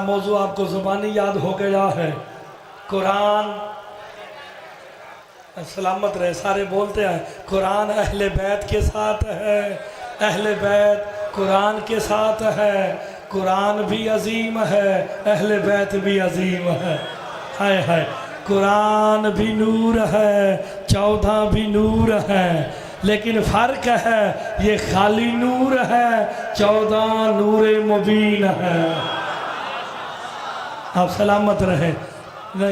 मौजू आपको ज़ुबानी याद हो गया है। कुरान सलामत रहे, सारे बोलते हैं कुरान अहले बैत के साथ है, अहले बैत कुरान के साथ है, कुरान भी अजीम है, अहले बैत भी अजीम है। हाय हाय, कुरान भी नूर है, 14 भी नूर है, लेकिन फ़र्क है ये खाली नूर है, 14 नूर मुबीन है। आप सलामत रहे।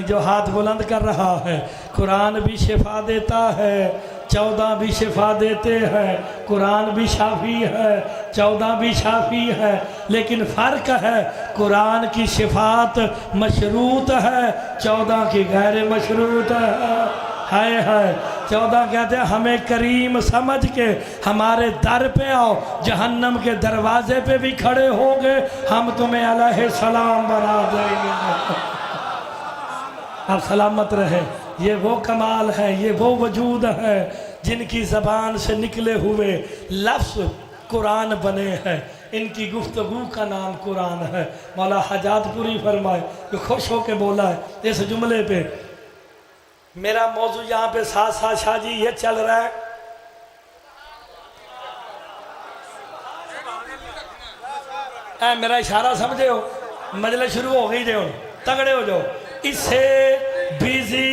जो हाथ बुलंद कर रहा है, कुरान भी शिफा देता है, 14 भी शिफा देते हैं, कुरान भी शाफी है, 14 भी शाफी है, लेकिन फ़र्क है कुरान की शिफात मशरूत है, 14 की गैर मशरूत है। हाय हाय, 14 कहते हैं हमें करीम समझ के हमारे दर पे आओ, जहन्नम के दरवाजे पे भी खड़े हो गए हम तुम्हें अलैहि सलाम बना देंगे। आप सलामत रहे। ये वो कमाल है, ये वो वजूद है जिनकी ज़बान से निकले हुए लफ्ज़ कुरान बने हैं, इनकी गुफ्तगू का नाम कुरान है। मौला हजातपुरी फरमाए कि खुश होके बोला है इस जुमले पे। मेरा मौजू यहाँ पे साथ साथ शाहजी ये चल रहा है, मेरा इशारा समझे हो, मजलिस शुरू हो गई, जो तगड़े हो जाओ, इसे बिजी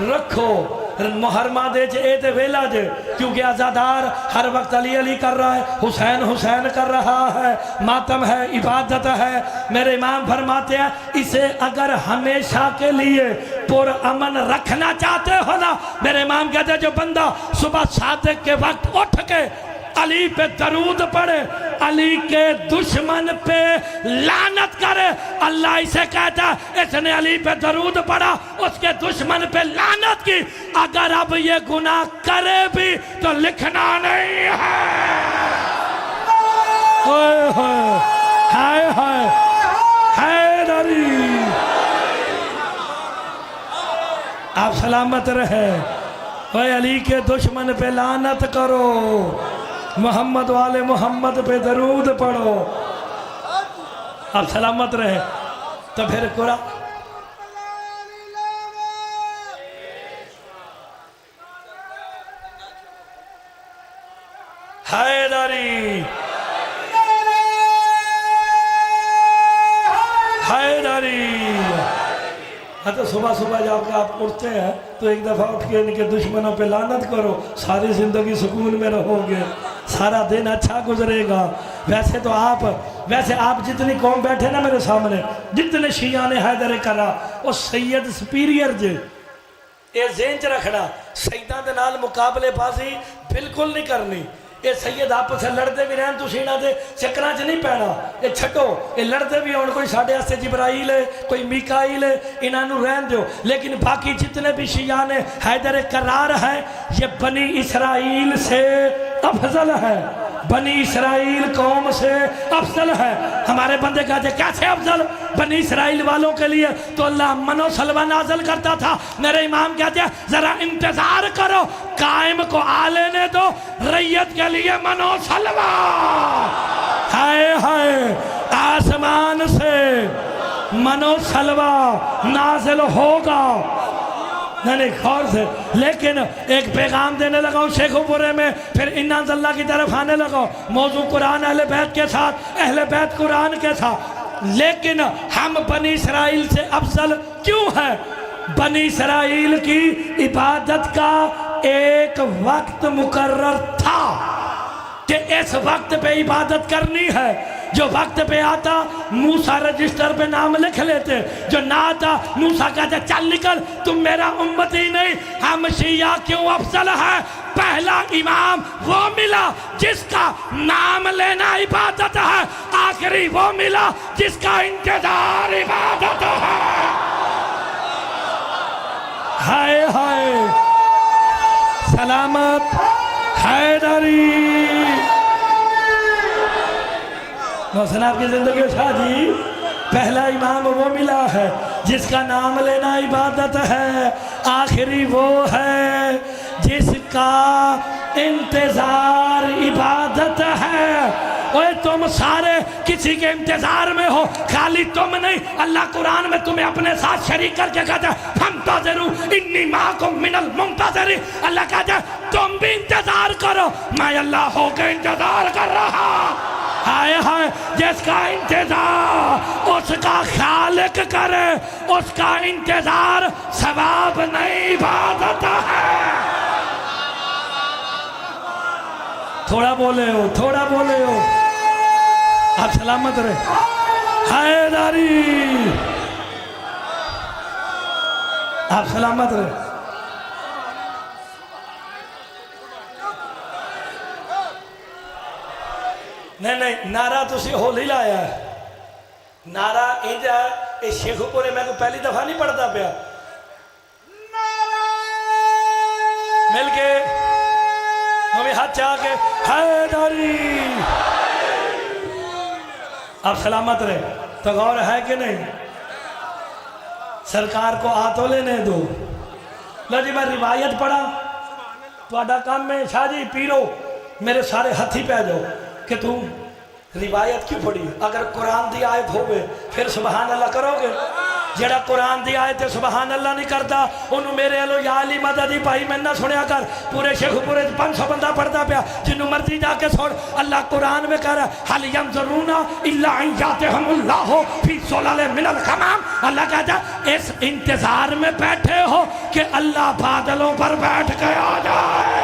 रखो। मुहर्रमा दे च वेला जे, क्योंकि आज़ादार हर वक्त अली अली कर रहा है, हुसैन हुसैन कर रहा है, मातम है, इबादत है। मेरे इमाम फरमाते हैं इसे अगर हमेशा के लिए पुरअमन रखना चाहते हो ना, मेरे इमाम कहते हैं जो बंदा सुबह सादिक के वक्त उठ के अली पे दरूद पढ़े, अली के दुश्मन पे लानत करे, अल्लाह इसे कहता है इसने अली पे दरूद पढ़ा, उसके दुश्मन पे लानत की। अगर अब ये गुनाह करे भी तो लिखना नहीं है। हाय हाय हैदरी, आप सलामत रहे। ओए अली के दुश्मन पे लानत करो, मोहम्मद वाले मोहम्मद पे दरूद पढ़ो, आप सलामत रहे। तो फिर कुरान हैदरी हैदरी। हाँ, तो सुबह सुबह जाकर आप उठते हैं तो एक दफ़ा उठ के इनके दुश्मनों पे लानत करो, सारी ज़िंदगी सुकून में रहोगे, सारा दिन अच्छा गुजरेगा। वैसे आप जितनी कौम बैठे ना मेरे सामने, जितने शिया ने हैदर करा, वो सैयद सुपीरियर जे, ये ज़हन च रखना, सैयदां दे नाल मुकाबलेबाजी बिल्कुल नहीं करनी। ये सैयद आपस लड़ते भी रहन, तुसीं इन्हां दे चक्करां च नहीं पैना, ये छड्डो। ये लड़ते भी होण, कोई साढ़े वास्ते जिब्राइल है, कोई मीकाइल है, इन्हां नूं रहन दो। लेकिन बाकी जितने भी शिया ने हैदर करार है, ये बनी इसराइल से अफजल है, बनी इसराइल कौम से अफजल है। हमारे बंदे कहते कैसे अफजल? बनी इसराइल वालों के लिए तो अल्लाह मनो सलवा नाजल करता था। मेरे इमाम कहते हैं जरा इंतजार करो, कायम को आ लेने दो, रैयत के लिए मनो सलवा। हाय हाय, आसमान से मनो सलवा नाजिल होगा। नहीं गौर से, लेकिन एक पैगाम देने लगा शेखुपुरे में, फिर इन्ना की तरफ आने लगा। मौजू कुरान अहले बैत के साथ, अहले बैत कुरान के साथ। लेकिन हम बनी इसराइल से अफजल क्यों है? बनी इसराइल की इबादत का एक वक्त मुकर्रर था कि इस वक्त पे इबादत करनी है। जो वक्त पे आता मूसा रजिस्टर पे नाम लिख लेते, जो ना आता मूसा कहते चल निकल, तुम मेरा उम्मत ही नहीं। हम शिया क्यों अफजल है? पहला इमाम वो मिला जिसका नाम लेना इबादत है, आखिरी वो मिला जिसका इंतजार इबादत है। हाय हाय, सलामत हैदरी। मौसम आपकी जिंदगी शादी, पहला इमाम वो मिला है जिसका नाम लेना इबादत है, आखिरी वो है जिसका इंतजार इबादत है। ओए तुम सारे किसी के इंतजार में हो, खाली तुम नहीं, अल्लाह कुरान में तुम्हें अपने साथ शरीक करके कहता है फंतज़िरू इन्नी माकुम मिनल मुंतज़िरीन। अल्लाह कहता है तुम भी इंतजार करो, मैं अल्लाह होकर इंतजार कर रहा। हाय हाय, जिसका इंतजार उसका खालिक करे, उसका इंतजार सवाब नहीं इबादत है। थोड़ा बोले हो, थोड़ा बोले हो, आप सलामत रहे। हैदरी, आप सलामत रहे। नहीं नहीं, नारा तुसी होली लाया है, नारा इंज है, शेखुपुरे मैं को पहली दफा नहीं पढ़ता पाया, मिल के हमें हाथ चाह के हैदरी। आप सलामत रहे। तो गौर है कि नहीं? सरकार को आ तो लेने दो। लो जी, मैं रिवायत पढ़ा, थोड़ा काम में शाह जी पीरो मेरे सारे हथी पे आ जाओ कि तू रिवायत क्यों पढ़ी? अगर कुरान दी आयत होवे फिर सुबहान अल्लाह करोगे? जेड़ा कुरान दी आयत सुबहान अल्लाह नहीं करता उन्होंने मेरे अलो या अली मददी भाई मैं ना सुनिया कर। पूरे शेखपुरे 500 बंदा पढ़ता पाया, जिन्हों मर्जी जाके सुन। अल्लाह कुरान में कह रहा है हल यंज़ुरूना इल्ला अन यातिहमुल्लाहु फी ज़ुलल मिनल गमाम। अल्लाह कहता है इस इंतजार में बैठे हो कि अल्लाह बादलों पर बैठ के आ जाए।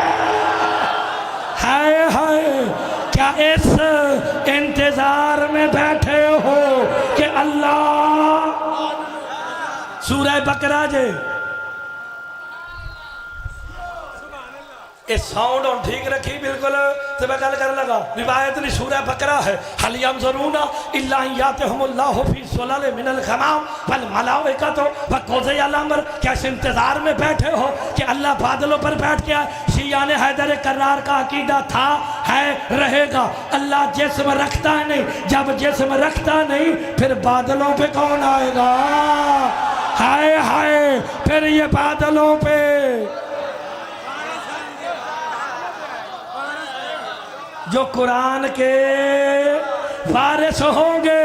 हाय हाय, क्या इस इंतजार में बैठे हो कि अल्लाह। सूरह बकरा जे ये साउंड और ठीक रखी बिल्कुल, तो मैं गल कर लगा रिवायत नहीं, सूरह बकरा है हल यंज़ुरूना इल्ला अन यातिहमुल्लाहु फी ज़ुलल मिनल गमाम वल मलाइकतु व क़ुज़िय अल-अम्र। क्या इस इंतजार में बैठे हो कि अल्लाह बादलों पर बैठ के आए? शियाने हैदर करार का अकीदा था, है, रहेगा। अल्लाह जिस्म रखता है नहीं, जब जिस्म रखता नहीं फिर बादलों पे कौन आएगा? हाय हाय, फिर ये बादलों पे जो कुरान के वारिस होंगे।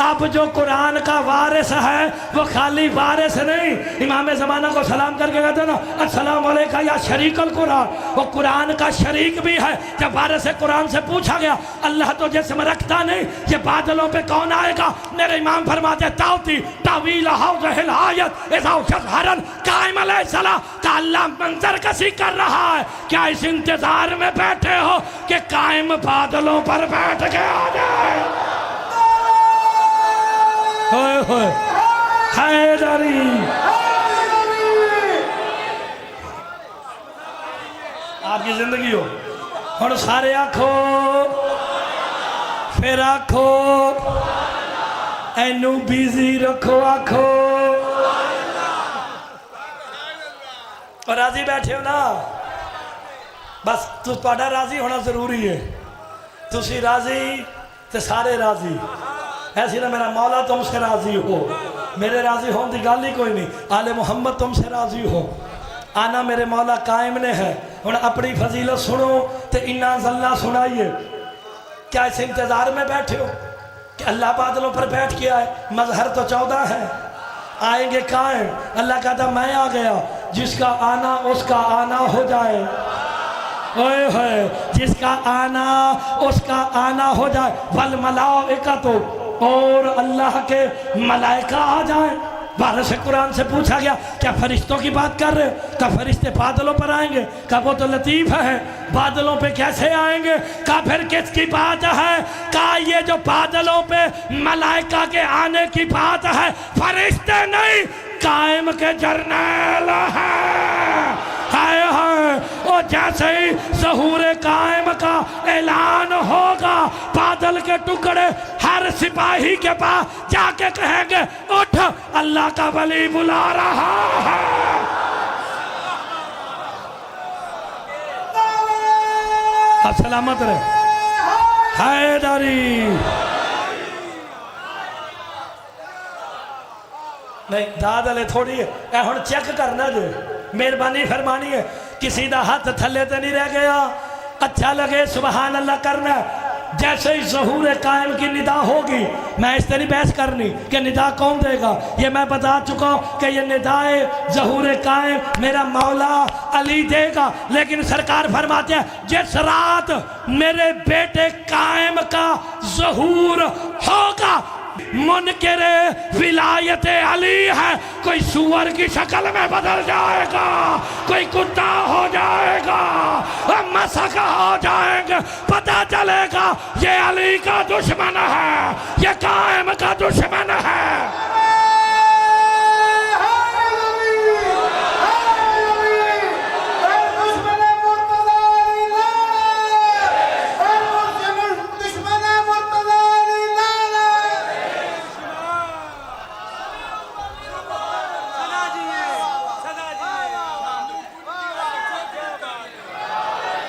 अब जो कुरान का वारिस है वो खाली वारिस नहीं, इमाम ज़माना को सलाम करके कहते ना अस्सलाम वालेकुम या शरीकल कुरान, वो कुरान का शरीक भी है। जब वारिस कुरान से पूछा गया अल्लाह तो जिस्म रखता नहीं, ये बादलों पे कौन आएगा? मेरे इमाम फरमाते ताउती तावील हाज़िल आयत इज़ा शज़हरन काइम अलैहिस्सलाम का अल्लाह मंजर कसी कर रहा है। क्या इस इंतजार में बैठे हो कि कायम बादलों पर बैठ के आ जाए? होए होए हैदरी, आपकी जिंदगी हो हम सारे आखो, फिर आखो एनू बिजी रखो, आखो और राजी बैठे हो ना, बस तुहाडा राजी होना जरूरी है। तुसी राजी तो सारे राजी। ऐसी ना मेरा मौला तुमसे राजी हो, मेरे राजी होने की गल ही कोई नहीं। आले मुहम्मद तुमसे राजी हो, आना मेरे मौला कायम ने है। हुण अपनी फजीलत सुनो तो इन्ना जल्ला सुनाइए। क्या इस इंतजार में बैठे हो कि अल्लाह बादलों पर बैठ के आए? मजहर तो 14 है, आएंगे कायम। अल्लाह कहता मैं आ गया, जिसका आना उसका आना हो जाए। ओए होए, जिसका आना उसका आना हो जाए। वल मलाइकतु, और अल्लाह के मलाइका आ जाए। बारह से कुरान से पूछा गया क्या फरिश्तों की बात कर रहे? क्या फरिश्ते बादलों पर आएंगे? क्या वो तो लतीफ़ है, बादलों पे कैसे आएंगे? क्या फिर किसकी बात है? क्या ये जो बादलों पे मलाइका के आने की बात है फरिश्ते नहीं, कायम के जरनैल है। हाय हाय, और जैसे ही ज़हूर कायम का ऐलान होगा बादल के टुकड़े हर सिपाही के पास जाके कहेंगे उठ, अल्लाह का वली बुला रहा है। आप सलामत रहे। हैदरी नहीं दादले थोड़ी है, हुण चेक करना जो मेहरबानी फरमानी है। किसी का हाथ थले तो नहीं रह गया। अच्छा लगे सुबहान अल्लाह करना। जैसे ही ज़हूर कायम की निदा होगी, मैं इस तरह बहस करनी कि निदा कौन देगा, ये मैं बता चुका हूँ कि ये निदाए ज़हूर कायम मेरा मौला अली देगा। लेकिन सरकार फरमाते हैं जिस रात मेरे बेटे कायम का ज़हूर होगा, मुनकरे विलायत अली है, कोई सुअर की शक्ल में बदल जाएगा, कोई कुत्ता हो जाएगा, मसक हो जाएंगे, पता चलेगा ये अली का दुश्मन है, ये कायम का दुश्मन है।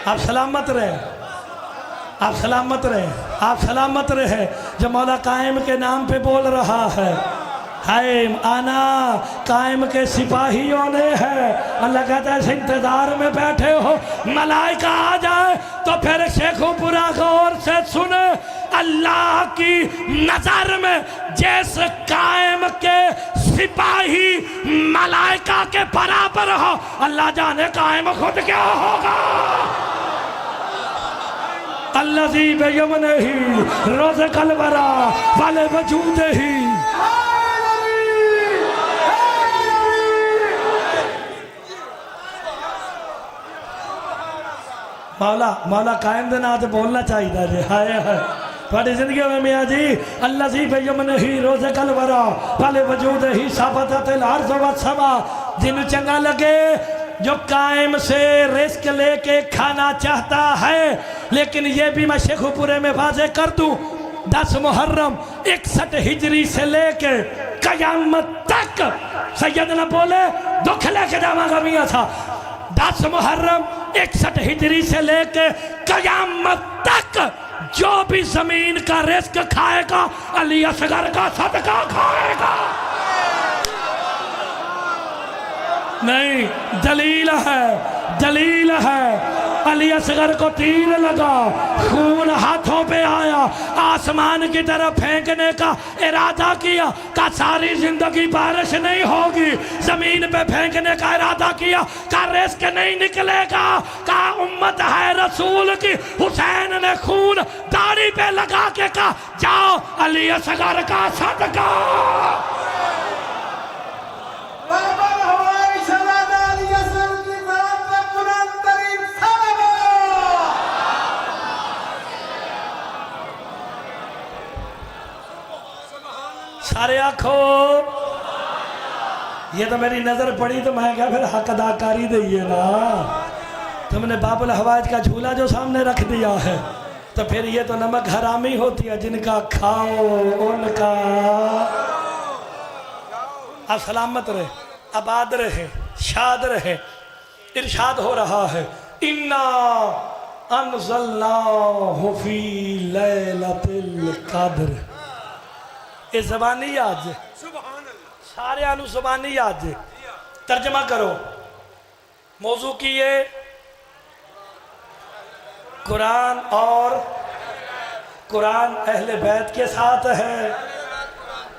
आप सलामत रहे, आप सलामत रहे, आप सलामत रहे। जो मौला कायम के नाम पे बोल रहा है, हाय आना कायम के सिपाहियों ने है। अल्लाह कहता है इंतजार में बैठे हो, मलाइका आ जाए तो फिर शेखुपुरा गौर से सुने। अल्लाह की नजर में जिस कायम के सिपाही मलाइका के बराबर हो, अल्लाह जाने कायम खुद क्या होगा। अल्लज़ी बेयमनिही रोज़ कलवरा वाले वजूद ही। मौला मौला कायम दे नाम ते बोलना चाहिए जी। हाय हाय थोड़ी जिंदगी में मियाँ जी अल्लज़ी बेयमनिही रोज़ कलवरा वाले वजूद ही साबतल अर्ज़ व समा। जिन्हें चंगा लगे जो कायम से रिस्क लेके खाना चाहता है, लेकिन ये भी मैं शेखुपुरे में वाज़े कर दूं 10 मुहर्रम 61 हिजरी से लेके कयामत तक सैयदना बोले दुख लेके जावांगा मियाँ था। 10 मुहर्रम 61 हिजरी से लेके कयामत तक जो भी जमीन का रिस्क खाएगा अली असगर का सदका खाएगा। नहीं दलील है, दलील है। अली असगर को तीर लगा, खून हाथों पे आया, आसमान की तरफ फेंकने का इरादा किया, का सारी जिंदगी बारिश नहीं होगी, जमीन पे फेंकने का इरादा किया, का रिस्क नहीं निकलेगा, का उम्मत है रसूल की। हुसैन ने खून दाढ़ी पे लगा के कहा जाओ अली असगर का सदका। सारे आखो ये तो मेरी नजर पड़ी तो मैं क्या फिर हक अदाकारी दइए ना। तुमने बाबुल हवाज का झूला जो सामने रख दिया है तो फिर ये तो नमक हरामी होती है, जिनका खाओ उनका। आप सलामत रहे, आबाद रहे, शाद रहे। इरशाद हो रहा है इन्ना अनज़लनाहु फी लैलतिल क़द्र। ये ज़बानी याद है, सारे आलू ज़बानी याद है। तर्जमा करो मौजू की ये कुरान और कुरान अहले बैत के साथ है,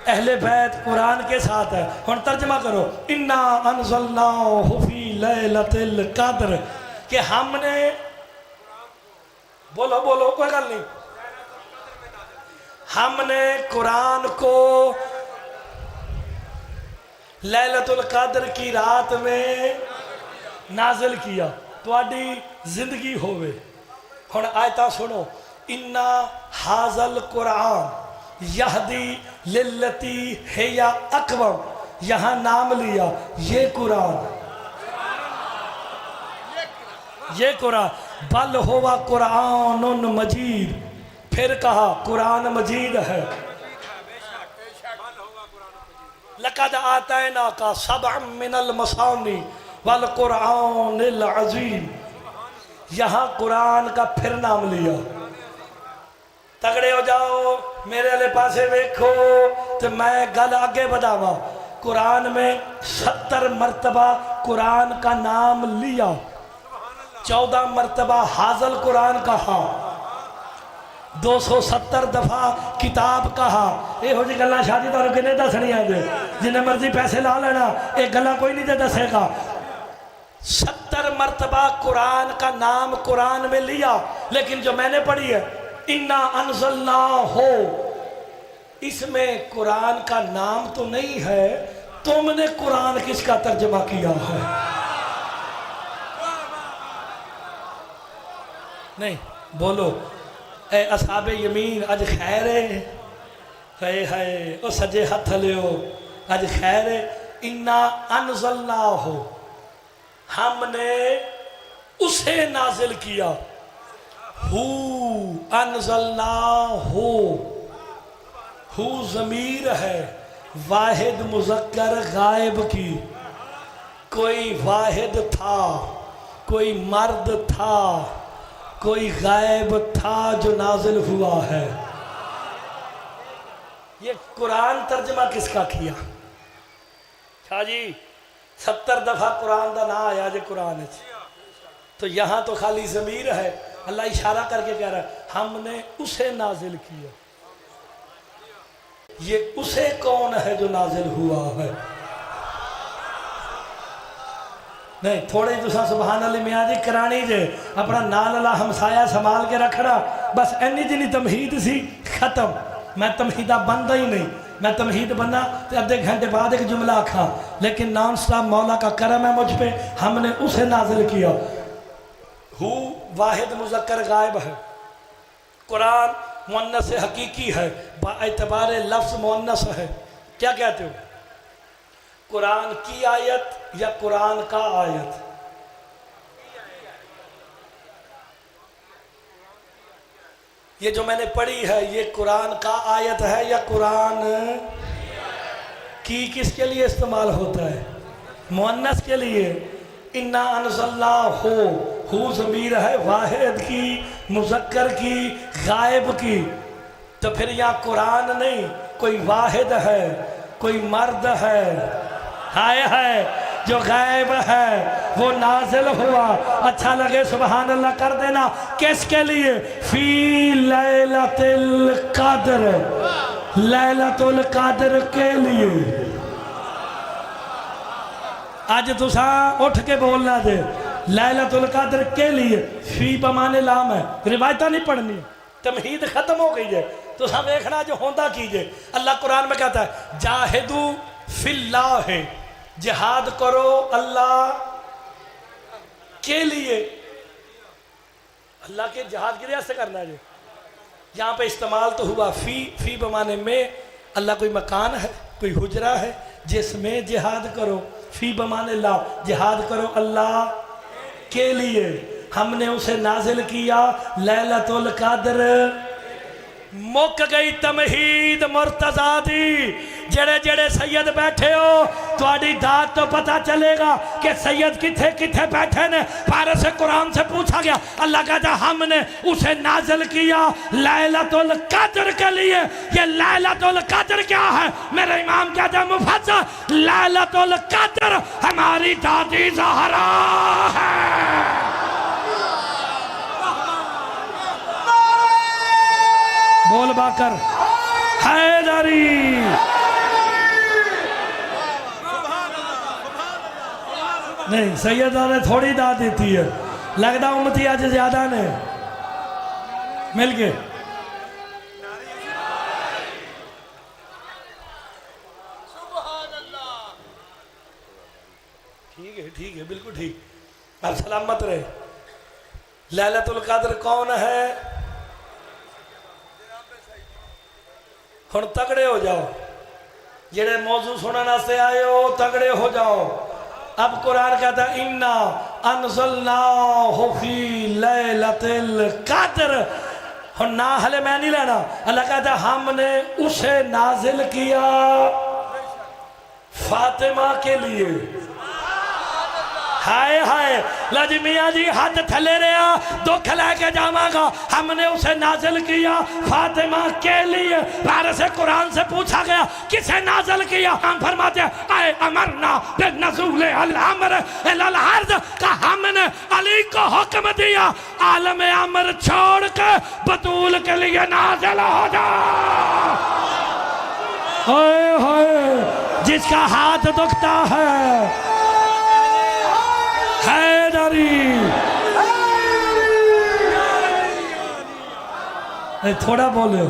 अहले बैत कुरान के साथ है। हुण तर्जमा करो इन्ना अनज़लनाहु फी लैलतिल क़द्र कि हमने बोलो बोलो कोई गल नहीं, हमने कुरान को लैलतुल क़द्र की रात में नाजिल किया। तुहाडी जिंदगी होवे। हुण आयता सुनो इन्ना हाज़ल कुरान यहदी लिल्लती हिया अक़वम। यहाँ नाम लिया ये कुरान, ये कुरान बल हुवा कुरानुन मजीद। फिर कहा कुरान मजीद है। लक़द आतैना का सबअम मिनल मसानी वल कुरानिल अज़ीम। यहाँ कुरान का फिर नाम लिया। तगड़े हो जाओ मेरे वाले पासे देखो तो मैं गल आगे बढ़ावा। कुरान में 70 मरतबा कुरान का नाम लिया। 14 मरतबा हाजल कुरान कहा, 270 दफा किताब कहा। यहो जी गल्लां शादी तुहानू किने दसणियां जे, जिन्ने मर्जी पैसे ला लेना, ये गल्लां कोई नहीं दसेगा। 70 मरतबा कुरान का नाम कुरान में लिया, लेकिन जो मैंने पढ़ी है इन्ना अनज़लना हो, इसमें कुरान का नाम तो नहीं है। तुमने कुरान किसका तर्जमा किया है? नहीं बोलो। ए असहाबे यमीन अज खैर है ओ सजे हथ लियो, अज खैर इन्ना अनज़लना हो, हमने उसे नाजिल किया। हू अनज़लना हू ज़मीर है वाहिद मुज़क्कर गायब की। कोई वाहिद था, कोई मर्द था, कोई गायब था जो नाजिल हुआ है। ये कुरान तर्जमा किसका किया? शाह जी 70 दफा कुरान का ना आया जे कुरान, तो यहाँ तो खाली ज़मीर है। अल्लाह इशारा करके कह रहा है हमने उसे नाजिल किया। ये उसे कौन है जो नाजिल हुआ है? नहीं थोड़े तुसा सुबहान अल्लाह मियाँ जी करानी जे, अपना नाल अल्लाह हमसाया संभाल के रखना। बस इन्नी जिनी तमहीद सी, खत्म। मैं तमहीदा बनता ही नहीं। मैं तमहीद बनना तो अद्धे घंटे बाद एक जुमला आखा, लेकिन नॉन स्टॉप मौला का करम है मुझ पे, हमने उसे नाजिल किया। हू वाहिद मुज़क्कर गायब है। कुरान मुअन्नस हकीकी है, बाएतबार लफ्ज़ मुअन्नस है। क्या कहते हो? कुरान की आयत या कुरान का आयत? ये जो मैंने पढ़ी है ये कुरान का आयत है या कुरान की? किसके लिए इस्तेमाल होता है? मुअन्नस के लिए। इन्ना अनज़लना हू ज़मीर है वाहिद की, मुज़क्कर की, गायब की। तो फिर यहाँ कुरान नहीं, कोई वाहिद है, कोई मर्द है, जो गायब है वो नाजिल हुआ। अच्छा लगे सुबहान अल्लाह कर देना। किसके लिए? फी लैलतुल क़द्र, लैलतुल क़द्र के लिए। आज तुसा उठ के बोलना दे लैलतुल क़द्र के लिए। फी बमाने लाम है, रिवायत नहीं पढ़नी, तमहीद खत्म हो गई है। तुसा देखना जो होता कीजिए। अल्लाह कुरान में कहता है जाहिदू फिल्लाह, जिहाद करो अल्लाह के लिए। अल्लाह के जिहाद के लिए ऐसे करना है। यहाँ पे इस्तेमाल तो हुआ फी बमाने में। अल्लाह कोई मकान है, कोई हुजरा है जिसमें जिहाद करो। फी बमाने ला, जिहाद करो अल्लाह के लिए। हमने उसे नाजिल किया लैलतुल क़द्र। मुक गई तमहीद मुर्तज़ा दी। जेड़े जेड़े सैयद बैठे हो, थोड़ी दात तो पता चलेगा कि सैयद किथे किथे बैठे ने। फारस से कुरान से पूछा गया, अल्लाह कहता हमने उसे नाजिल किया लैलतुल क़द्र के लिए। ये लैलतुल क़द्र क्या है? मेरे इमाम कहते हैं मुफस्सिर, लैलतुल क़द्र हमारी दादी ज़हरा है। बोल बाकर हैदरी। नहीं सैयदा ने थोड़ी दाद देती है, लगता उम्मती आज ज्यादा ने मिल के। ठीक है बिल्कुल ठीक। अब सलामत रहे। लैलतुल क़द्र कौन है? हुण तगड़े हो जाओ, जेड़े मौजू सुनने वास्ते आए हो तगड़े हो जाओ। अब कुरान कहता है इन्ना अनज़लनाहु फी लैलतिल क़द्र। हुण ना हले मैं नहीं लेना। अल्लाह कहता हमने उसे नाजिल किया फातिमा के लिए। हाय हाय लज मियाँ जी हाथ थले रहा दुख लेके जावांगा हमने उसे नाजिल किया फातिमा के लिए। वारिस कुरान से पूछा गया किसे नाजिल किया, हम फरमाते आए अमरना बिन्नुज़ूल अल-अम्र इलल अर्ज़ का हमने अली को हुक्म दिया आलम अमर छोड़ के बतूल के लिए नाजिल हो जा। हाय हाय जिसका हाथ दुखता है हैदरी। थोड़ा बोलो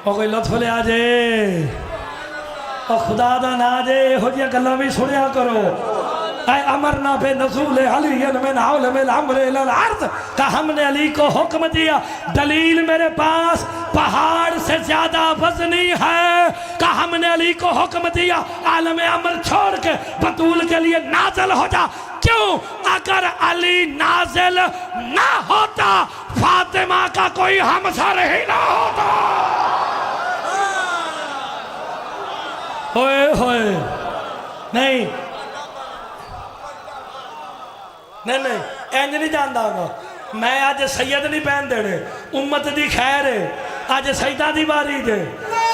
कोई लुत्फ ले आ जाए और खुदा दा ना जे हो जी गल्लां भी सुनिया करो। अमरना बिन्नुज़ूल अली मिन औलमिल अम्र इलल अर्ज़ का हमने अली को हुक्म दिया। दलील मेरे पास पहाड़ से ज्यादा वजनी है का हमने अली को हुक्म दिया आलम अमर छोड़ के बतूल के लिए नाज़िल हो जा। क्यों? अगर अली नाज़िल ना होता फातिमा का कोई हमसर ही ना होता। होए होए नहीं नहीं नहीं इंज नहीं जानता मैं अज सैयद नहीं पहन देने उम्मत दी खैर है अज सईदा दी बारी जे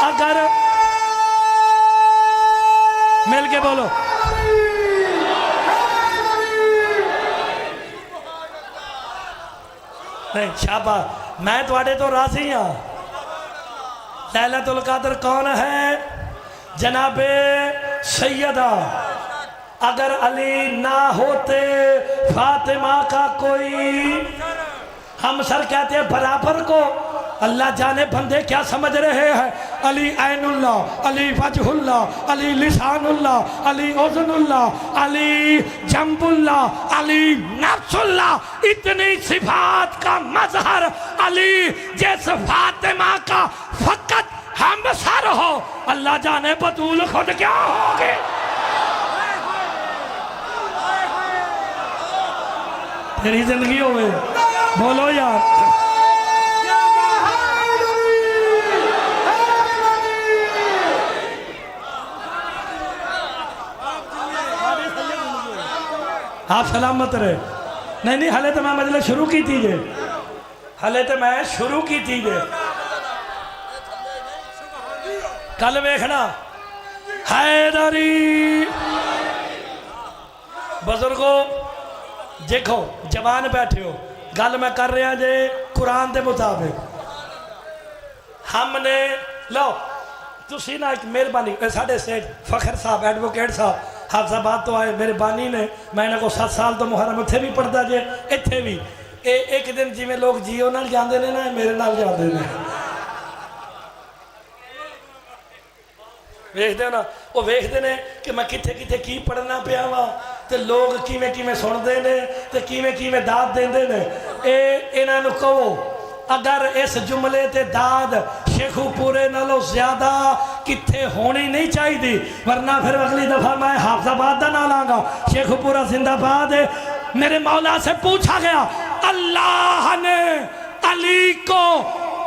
अगर मिल के बोलो नहीं शाबाश मैं थोड़े तो राजी हाँ। लैलतुल कद्र कौन है? जनाबे सैयदा। अगर अली ना होते फातिमा का कोई हम सर कहते हैं बराबर को। अल्लाह जाने बंदे क्या समझ रहे हैं। अली ऐनुल्ला, अली वजहुल्ला, अली लिसानुल्ला, अली उज़नुल्ला, अली जंबुल्ला, अली नफ्सुल्ला, इतनी सिफात का मजहर अली जैसे फातिमा का फकत हम सर हो। अल्लाह जाने बतूल खुद क्या होगे। तेरी जिंदगी हो गई बोलो यार। आप सलामत रहे। नहीं नहीं हले तो मैं मतलब शुरू की थी जे हले तो मैं शुरू की थी जे कल वेखना हैदरी। बुजुर्गो देखो जवान बैठे हो गल मैं कर रहा जे कुरान के मुताबिक हमने लो तुसी ना एक मेहरबानी साढ़े सेठ फखर साहब एडवोकेट साहब हाफजाबाद तो आए मेरे बानी ने मैं इन्हों को 7 साल तो मुहर्रम इत्थे भी पढ़ता जे इत्थे भी एक दिन जिमें लोग जियो नाल जाते हैं ना मेरे नाल जाते हैं वेखते हो ना वो वेखते हैं कि मैं किथे किथे की पढ़ना पिया वा तो लोग किवें किवें सुनते हैं तो किवें किवें दाद देंदे ने। इन्हों कहो अगर इस जुमले ते दाद शेखुपुरे नालों ज्यादा किथे होनी नहीं चाहिए वरना फिर अगली दफा मैं हाफजाबाद का ना लाँगा। शेखुपुरा जिंदाबाद है। मेरे मौला से पूछा गया अल्लाह ने अली को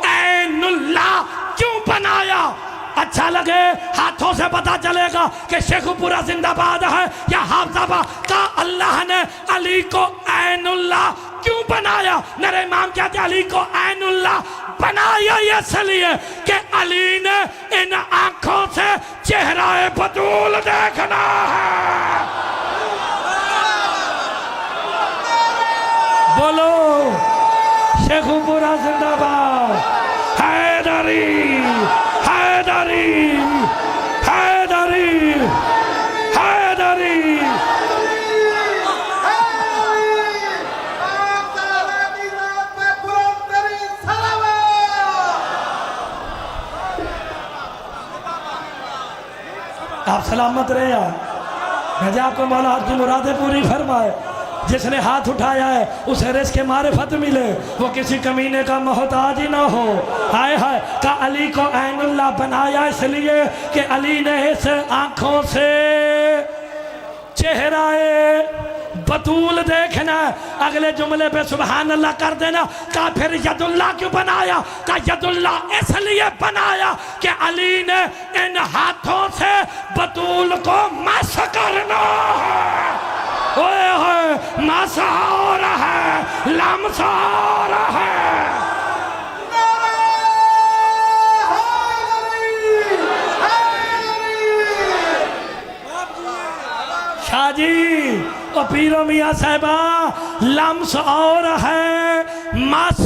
ऐनुल्लाह क्यों बनाया? अच्छा लगे हाथों से पता चलेगा कि शेखुपुरा जिंदाबाद है या हाफजाबाद का। अल्लाह ने अली को ऐनुल्लाह क्यों बनाया? मेरे इमाम कहते अली को ऐनुल्लाह बनाया इसलिए कि अली ने इन आंखों से चेहरा बतूल देखना है। बोलो शेखुपुरा जिंदाबाद। हैदरी हैदरी हैदरी हैदरी। आप सलामत रहे यार। मैं आपको मौला आपकी मुरादें पूरी फरमाए। जिसने हाथ उठाया है उसे रिज़्क़ के मारिफत मिले वो किसी कमीने का मोहताज ही ना हो। हाय हाय का अली को ऐनुल्लाह बनाया इसलिए कि अली ने इस आँखों से चेहराए बतूल देखना। अगले जुमले पे सुभान अल्लाह कर देना। का फिर यदुल्ला क्यों बनाया? का यदुल्ला इसलिए बनाया कि अली ने इन हाथों से बतूल को मस करना है। ओए होए मसा हो रहा है, लम्स हो रहा है। शाह जी और पीरो मियाँ साहबा, लम्स और है मस।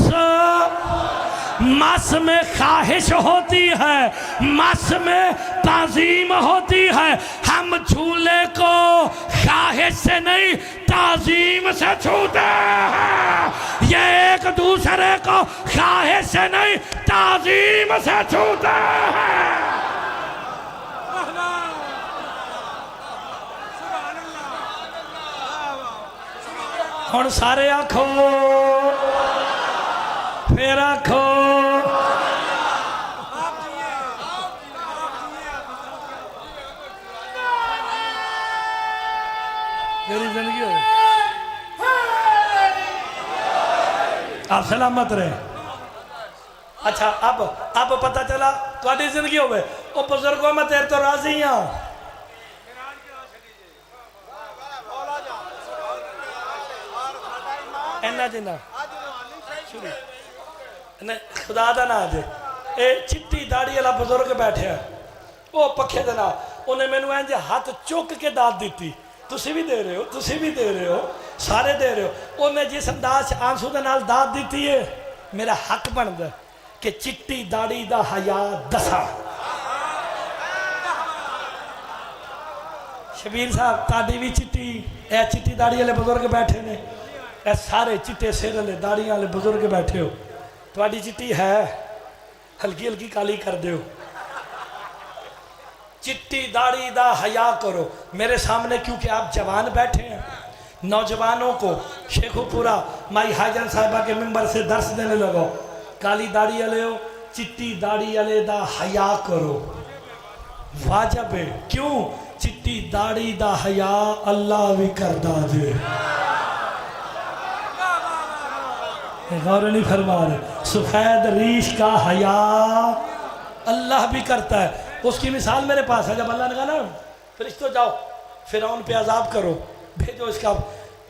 मस में ख्वाहिश होती है, मस में ताजीम होती है। हम झूले को ख्वाहिश से नहीं ताजीम से छूते हैं। ये एक दूसरे को ख्वाहिश से नहीं ताजीम से छूते हैं। हुण सारे आखो, फिर आखो। मेरी जिंदगी हो आप सलामत रहे। अच्छा अब पता चला थोड़ी जिंदगी हो गए। बुजुर्गों में तेरे तो राजी हाँ। खुदा दा ना जे ए चिट्टी दाड़ी वाला बुजुर्ग बैठे वो पखे दे नाल उन्हें मैनू इंज हाथ चुक के दाद दी। तुसी भी दे रहे हो, तुसी भी दे रहे हो, सारे दे रहे हो। उन्हें जिस अंदाज आंसू दे नाल दाद दी है, मेरा हक बनदा कि चिट्टी दाड़ी दा हया दसा। शबीर साहब ताड़ी भी चिट्टी, ए चिट्टी दाड़ी वाले बुजुर्ग बैठे ने, ए सारे चिट्टे सिर वाले दाड़ी वाले बुजुर्ग बैठे हो। थोड़ी चिट्टी है, हल्की हल्की काली कर दो। चिट्टी दाढ़ी दा हया करो मेरे सामने, क्योंकि आप जवान बैठे हैं। नौजवानों को शेखुपुरा माई हाजन साहिबा के मिंबर से दर्श देने लगो। काली दाढ़ी वाले हो, चिट्टी दाढ़ी वाले दा हया करो। वाजब है, क्यों? चिट्टी दाढ़ी दा हया अल्लाह भी करदा जे। गौर नहीं फरमा रहे। सफेद रीश का हया अल्लाह भी करता है। उसकी मिसाल मेरे पास है। जब अल्लाह ने कहा ना फरिश्तों जाओ फिरौन पे अजाब करो, भेजो इसका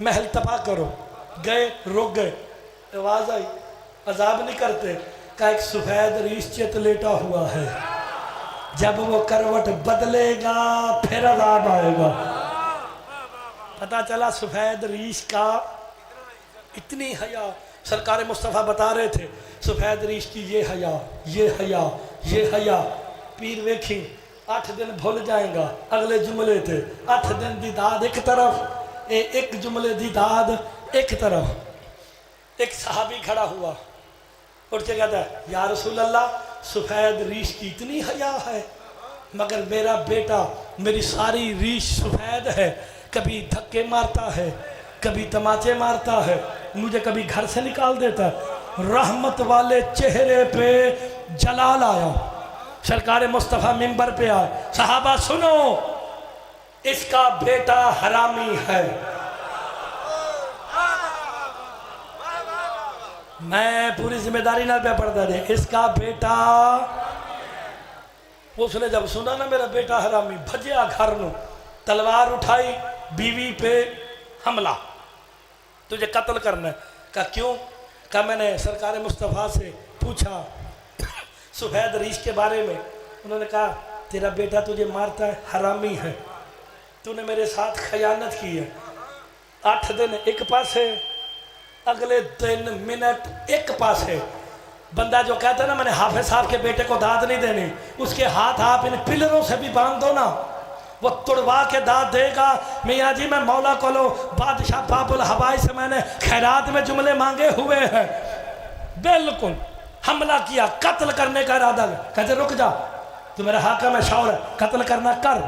महल तबाह करो, गए रुक गए, आवाज आई अजाब नहीं करते। का एक सफेद रीश चित लेटा हुआ है, जब वो करवट बदलेगा फिर अजाब आएगा। पता चला सफेद रीश का इतनी हया। सरकार मुस्तफ़ा बता रहे थे सफेद रीश की ये हया, ये हया, ये हया। पीर वेखी 8 दिन भूल जाएगा। अगले जुमले थे 8 दिन दी दाद एक तरफ, एक जुमले दी दाद एक तरफ। एक सहाबी खड़ा हुआ, उठ के कहता है या रसूल अल्लाह, सफेद रीश की इतनी हया है, मगर मेरा बेटा मेरी सारी रीश सफेद है, कभी धक्के मारता है, कभी तमाचे मारता है, मुझे कभी घर से निकाल देता है। रहमत वाले चेहरे पे जलाल आया। सरकार मुस्तफ़ा मिंबर पे आए, सहाबा सुनो, इसका बेटा हरामी है। मैं पूरी जिम्मेदारी ना पे पड़ता दे, इसका बेटा। उसने जब सुना ना मेरा बेटा हरामी, भजिया घर नु, तलवार उठाई, बीवी पे हमला, तुझे कत्ल करना है। कहा क्यों? कहा मैंने सरकार मुस्तफ़ा से पूछा सफेद रीश के बारे में। उन्होंने कहा तेरा बेटा तुझे मारता है, हरामी है, तूने मेरे साथ खयानत की है। 8 दिन एक पास है, अगले दिन मिनट एक पास है। बंदा जो कहता है ना मैंने हाफिज साहब के बेटे को दाद नहीं देनी, उसके हाथ आप इन पिलरों से भी बांध दो ना, वो तुड़वा के दाद देगा। मियाँ जी मैं मौला को लो बादशाह बाबुल हवाई से मैंने खैरात में जुमले मांगे हुए हैं। बिल्कुल हमला किया, कत्ल करने का इरादा। कहते रुक जा, तू मेरा हाकिम है, शौर है, कत्ल करना कर,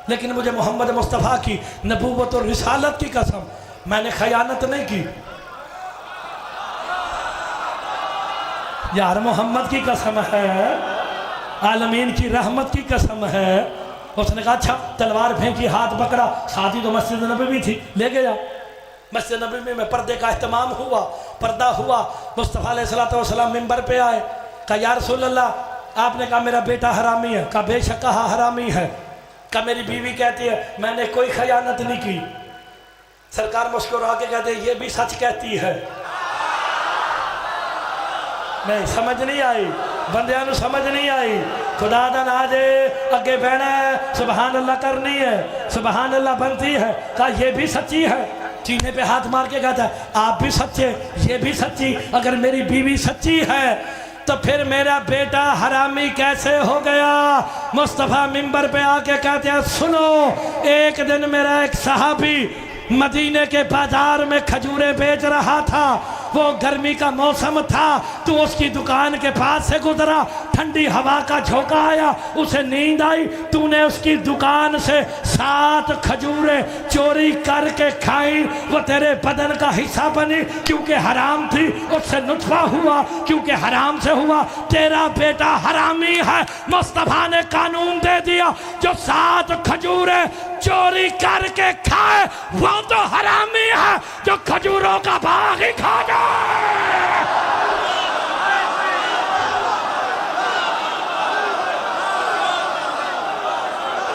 लेकिन मुझे मोहम्मद मुस्तफ़ा की नबूवत और रिसालत की कसम, मैंने खयानत नहीं की। यार मोहम्मद की कसम है, आलमीन की रहमत की कसम है, उसने कहा अच्छा, तलवार फेंकी, हाथ पकड़ा, साथ ही तो मस्जिद नबवी थी, ले गया। मस्जिद नबवी में पर्दे का इस्तेमाल हुआ, पर्दा हुआ। मुस्तफ़ा अलैहिस्सलाम मिंबर पे आए, कहा या रसूल अल्लाह, आपने कहा मेरा बेटा हरामी है। कहा बेशक कहा हरामी है। कहा मेरी बीवी कहती है मैंने कोई खयानत नहीं की। सरकार मुस्कुरा के कहते ये भी सच कहती है। नहीं समझ नहीं आई, बंदियां नूं समझ नहीं आई। खुदा दा ना जे अगे बहना है, सुबहान अल्लाह करनी है, सुबहान अल्लाह बनती है। कहा ये भी सच्ची है। सीने पे हाथ मार के कहता है आप भी सच्चे, ये भी सच्ची। अगर मेरी बीवी सच्ची है तो फिर मेरा बेटा हरामी कैसे हो गया? मुस्तफ़ा मिंबर पे आके कहते हैं सुनो, एक दिन मेरा एक सहाबी मदीने के बाजार में खजूरें बेच रहा था, वो गर्मी का मौसम था, तो उसकी दुकान के पास से गुजरा, ठंडी हवा का झोंका आया, उसे नींद आई, तूने उसकी दुकान से 7 खजूरें चोरी करके खाई, वो तेरे बदन का हिस्सा बनी क्योंकि हराम थी, उससे नुतफा हुआ क्योंकि हराम से हुआ। तेरा बेटा हरामी है। मुस्तफ़ा ने कानून दे दिया, जो 7 खजूरें चोरी करके खाए वो तो हरामी है, जो खजूरों का बाग ही खा जाए।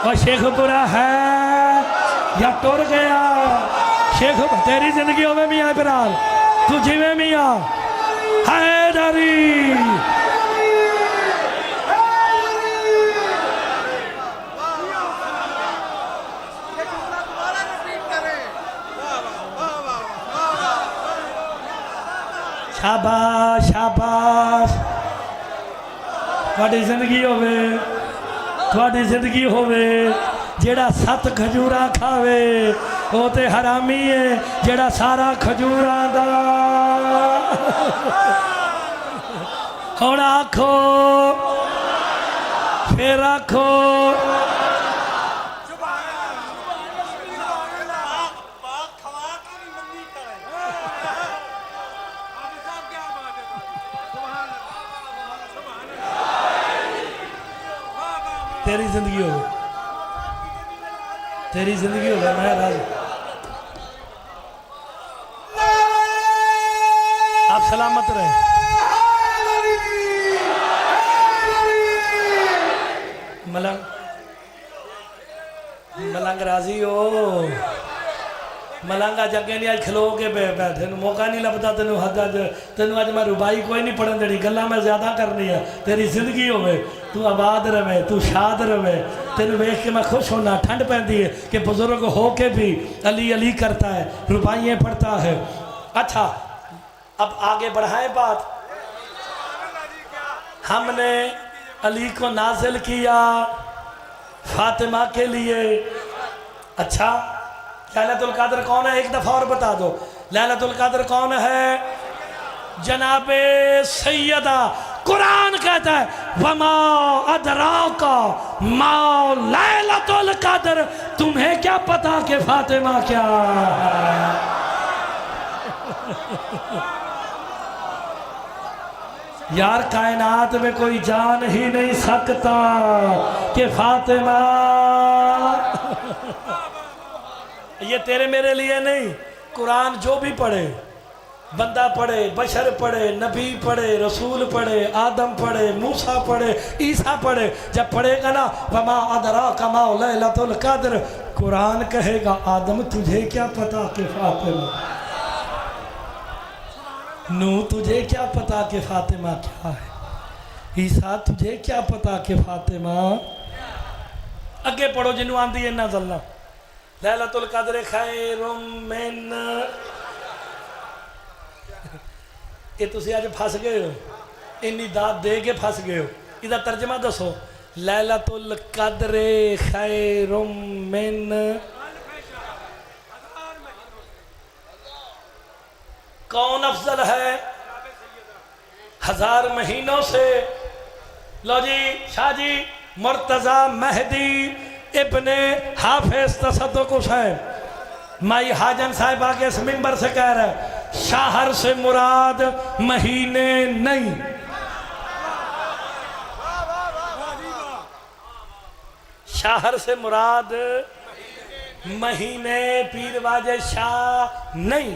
और शेखपुरा है या टुर गया? शेख तेरी जिंदगी होवे मियाँ इबराल, तू जीवे मियाँ हैदरी। शाबाश शाबाश, थोड़ी जिंदगी होवे, थोड़ी जिंदगी होवे। जेड़ा 7 खजूरा खावे वो ते हरामी है, जेड़ा सारा खजूरा दा। हुण आखो फिर आखो, तेरी जिंदगी हो, तेरी जिंदगी हो, मैं राज। आप सलामत रहे। मलंग मलंग राजी हो, मलंगा जगे नहीं अज खलो के बैठे मौका नहीं लभदा तेन हद। अज तेन अज मैं रुबाई कोई नहीं पढ़न देनी, गल्लां मैं ज्यादा करनी है। तेरी जिंदगी होवे, तू आबाद रवे, तू शाद रवे। तेन वेख के मैं खुश होना। ठंड पैंदी है कि बुजुर्ग हो के भी अली अली करता है, रुबाइयाँ पढ़ता है। अच्छा अब आगे बढ़ाए बात। हमने अली को नाजिल किया फातिमा के लिए। अच्छा लैलतुल कद्र कौन है? एक दफा और बता दो, लैलतुल कद्र कौन है? जनाबे सैयदा। कुरान कहता है वमा अदराका मा लैलतुल कद्र, तुम्हें क्या पता कि फातिमा क्या है? यार कायनात में कोई जान ही नहीं सकता कि फातिमा। ये तेरे मेरे लिए नहीं, कुरान जो भी पढ़े, बंदा पढ़े, बशर पढ़े, नबी पढ़े, रसूल पढ़े, आदम पढ़े, मूसा पढ़े, ईसा पढ़े, जब पढ़ेगा ना वमा अदराका मा लैलतुल कद्र, कुरान कहेगा आदम तुझे क्या पता कि फातिमा, नू तुझे क्या पता कि फातिमा क्या है, ईसा तुझे क्या पता कि फातिमा। अगे पढ़ो जिन्हों आंदी है ना गल्लां। लैलतुल कद्र खैरुम मिन, ये तुसी अज फस गए हो, इन्नी दात दे के फस गए हो। इहदा तर्जमा दसो। लैलतुल कद्र खैरुम मिन, कौन अफजल है 1000 महीनों से? लो जी शाह जी, मुर्तजा मेहदी इब्ने हाफिज तसद्दुक हुसैन माई हाजन साहिब आगे इस मिंबर से कह रहा है शाहर से मुराद महीने नहीं, शाहर से मुराद महीने, पीर वाजे शाह नहीं।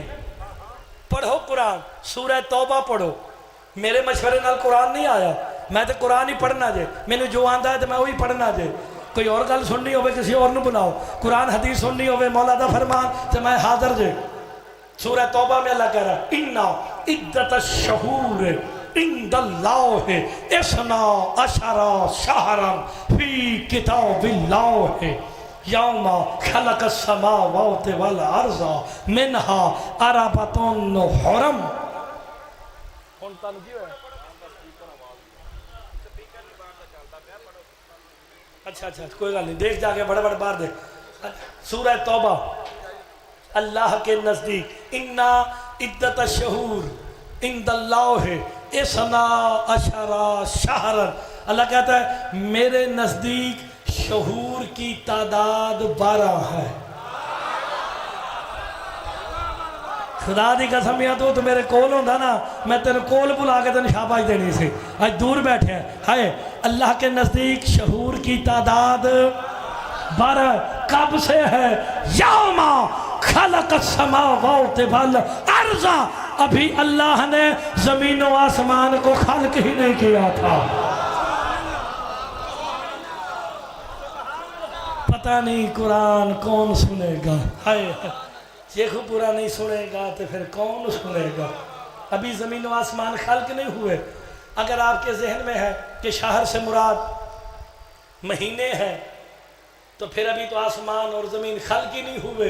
पढ़ो कुरान, सूरह तौबा पढ़ो। मेरे मशवरे नाल कुरान नहीं आया, मैं तो कुरान ही पढ़ना जे, मैनू जो आंदा है तो मैं वही पढ़ना जे। कोई और गल सुननी हो किसी और नू बुलाओ, कुरान हदीस सुननी हो मौला दा फरमान तो मैं हाजिर जे। सूरह तौबा में अल्लाह कह रहा इन्ना इद्दत शहूर इंदल्लाह इसना अशरा शहरन फी किताबिल्लाह यौमा खलक समावाति वल अर्ज़ा मिनहा अरबतुन हुरम। कौन तानु की होया? अच्छा कोई गल नहीं, देख जाके बड़े बड़े बाहर देख। सूरह तौबा अल्लाह के नजदीक इन्ना इद्दत शहूर इंदल्लाह इसना अशरा शहरन। अल्लाह कहता है मेरे नजदीक शहूर की तादाद 12 है। खुदा दी कसम या तो मेरे कोल होंदा ना, मैं तेरे कोल बुला के तेन शाबाश देनी सी। आज दूर बैठे हैं। हाय अल्लाह के नजदीक शहूर की तादाद 12 कब से है? यौमा खलक समावाति वल अर्ज़ा। अभी अल्लाह ने जमीन व आसमान को खल्क ही नहीं किया था। पता नहीं कुरान कौन सुनेगा। हाय शेख पूरा नहीं सुनेगा तो फिर कौन सुनेगा? अभी ज़मीन व आसमान खल्क नहीं हुए। अगर आपके जहन में है कि शहर से मुराद महीने हैं तो फिर अभी तो आसमान और ज़मीन खल्क ही नहीं हुए।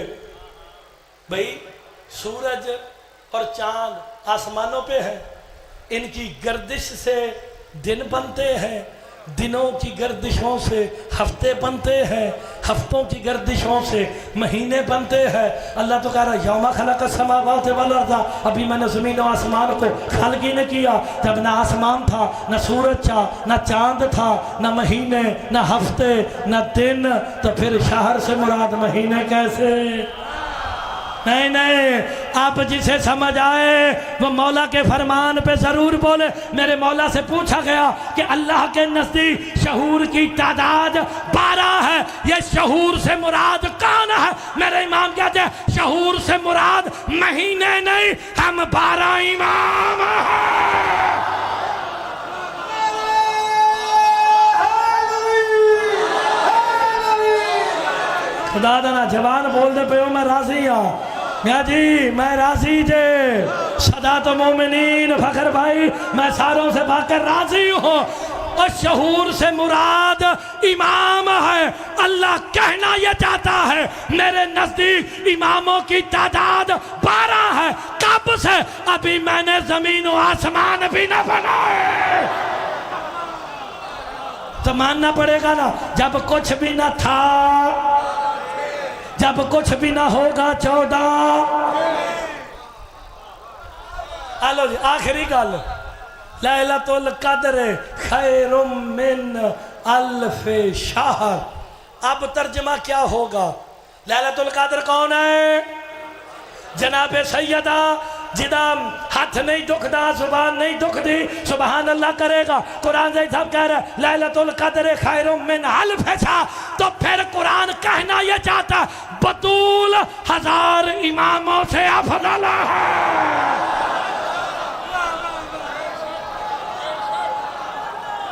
भाई सूरज और चांद आसमानों पे है, इनकी गर्दिश से दिन बनते हैं, दिनों की गर्दिशों से हफ्ते बनते हैं, हफ्तों की गर्दिशों से महीने बनते हैं। अल्लाह तो कह रहा है यौमा खलक समावाति वल अर्ज़ा। अभी मैंने ज़मीन और आसमान को खल्क ही नहीं किया जब ना आसमान था, ना सूरज था, ना चांद था, ना महीने, ना हफ्ते, ना दिन। तो फिर शहर से मुराद महीने कैसे? नहीं, आप जिसे समझ आए वो मौला के फरमान पे जरूर बोले। मेरे मौला से पूछा गया कि अल्लाह के नजदीक शहूर की तादाद 12 है, ये शहूर से मुराद कौन है? मेरे इमाम कहते हैं शहूर से मुराद महीने नहीं, हम 12 इमाम हैं। खुदा दा ना जवान बोल दे पे मैं राजी हाँ। मैं जी मैं राजी जे सदा तो मोमिनीन फखर भाई, मैं सारों से भागकर राजी हूँ। और शहूर से मुराद इमाम है। अल्लाह कहना यह चाहता है मेरे नजदीक इमामों की तादाद 12 है। कब से? अभी मैंने जमीन और आसमान भी न बनाए। तो मानना पड़ेगा ना, जब कुछ भी न था, जब कुछ भी ना होगा 14। आलो जी आखिरी गल, लैलतुल कद्र खैरुम मिन अल्फ शहर। अब तर्जमा क्या होगा? लैलतुल कद्र कौन है? जनाब सैयदा जिदा हाथ नहीं दुखदा, जुबान नहीं दुखदी, सुबहान अल्लाह करेगा। कुरान साहब कह रहे लैलतुल कद्र खैरुम मिन अल्फ शहर। तो फिर कुरान कहना यह चाहता बतूल 1000 इमामों से अफजल है।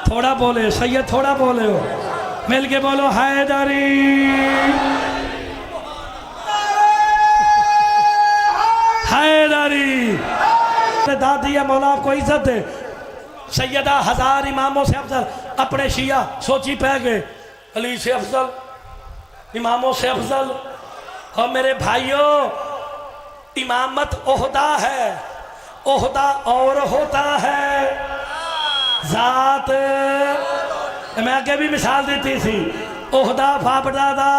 थोड़ा बोले सैयद, थोड़ा बोले हो, मिल के बोलो हैदरी हैदरी। दादी या मौला आपको इज्जत दे। सैयदा 1000 इमामों से अफजल। अपने शिया सोची पै गए अली से अफजल, इमामों से अफजल। और मेरे भाइयों इमामत ओहदा है, ओहदा और होता है जात। मैं आगे भी मिसाल देती थी, ओहदा बापदादा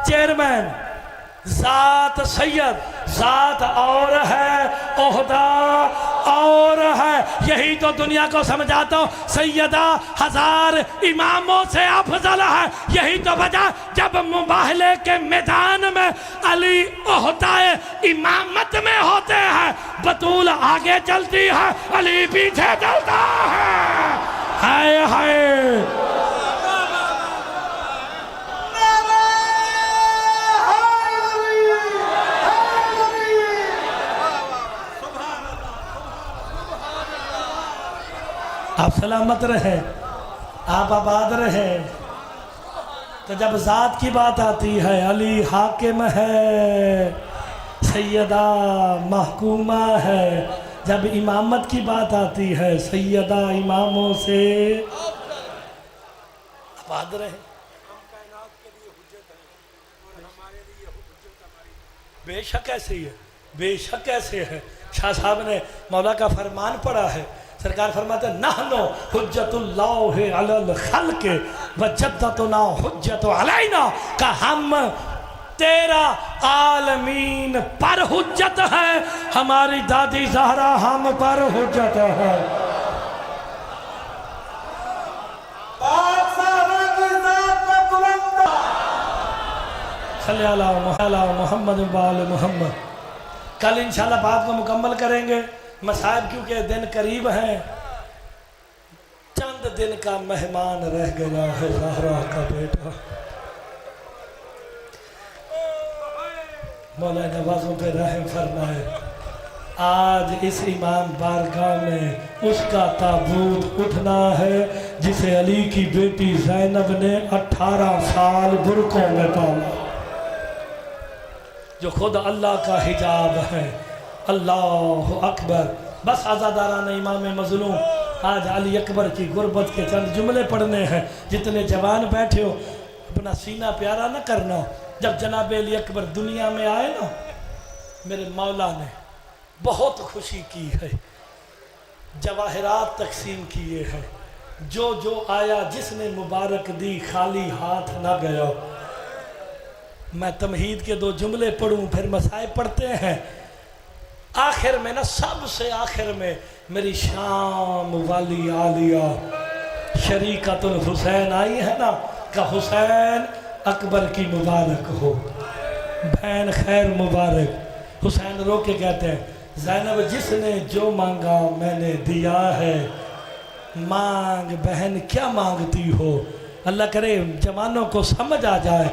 चेयरमैन, जात सैयद, जात और है, ओहदा और है। यही तो दुनिया को समझाता हूँ सैयदा 1000 इमामों से अफजल है। यही तो वजह जब मुबाहले के मैदान में अली ओहदाए इमामत में होते हैं, बतूल आगे चलती है, अली पीछे चलता है। हाय हाय आप सलामत रहे, आप आबाद रहे। तो जब ज़ात की बात आती है, अली हाकिम है, सैयदा महकूमा है। जब इमामत की बात आती है, सैयदा इमामों से आबाद रहे। बेशक ऐसे ही है, बेशक ऐसे है। शाह साहब ने मौला का फरमान पढ़ा है। सरकार फरमाते नहनो हुज्जतुल्लाहि अलल खल्क व जद्दतुना हुज्जतु अलैना, का हम तेरा आलमीन पर हुज्जत है, हमारी दादी ज़हरा हम पर हुज्जत है। सल्लल्लाहु अलैहि मोहम्मद वाले मोहम्मद। कल इंशाल्लाह बात को मुकम्मल करेंगे। मसाइब क्योंकि दिन करीब हैं, चंद दिन का मेहमान रह गया है ज़हरा का बेटा। मौला नवाजों पे रहम फरमाए। आज इस इमाम बारगाह में उसका ताबूत उठना है जिसे अली की बेटी ज़ैनब ने 18 साल बुरकों में पाला, जो खुद अल्लाह का हिजाब है। अल्लाह अकबर। बस आज़ादारान इमाम मज़लूम आज अली अकबर की गुर्बत के चंद जुमले पढ़ने हैं। जितने जवान बैठे हो अपना सीना प्यारा न करना। जब जनाब अली अकबर दुनिया में आए ना, मेरे मौला ने बहुत खुशी की है, जवाहरात तकसीम किए हैं। जो जो आया जिसने मुबारक दी खाली हाथ ना गया। मैं तमहीद के 2 जुमले पढ़ूं फिर मसाइब पढ़ते हैं। आखिर में ना, सबसे आखिर में मेरी शाम वाली आलिया शरीकतुल हुसैन आई है ना, का हुसैन अकबर की मुबारक हो, बहन खैर मुबारक। हुसैन रो के कहते हैं ज़ैनब जिसने जो मांगा मैंने दिया है, मांग बहन क्या मांगती हो। अल्लाह करे जवानों को समझ आ जाए।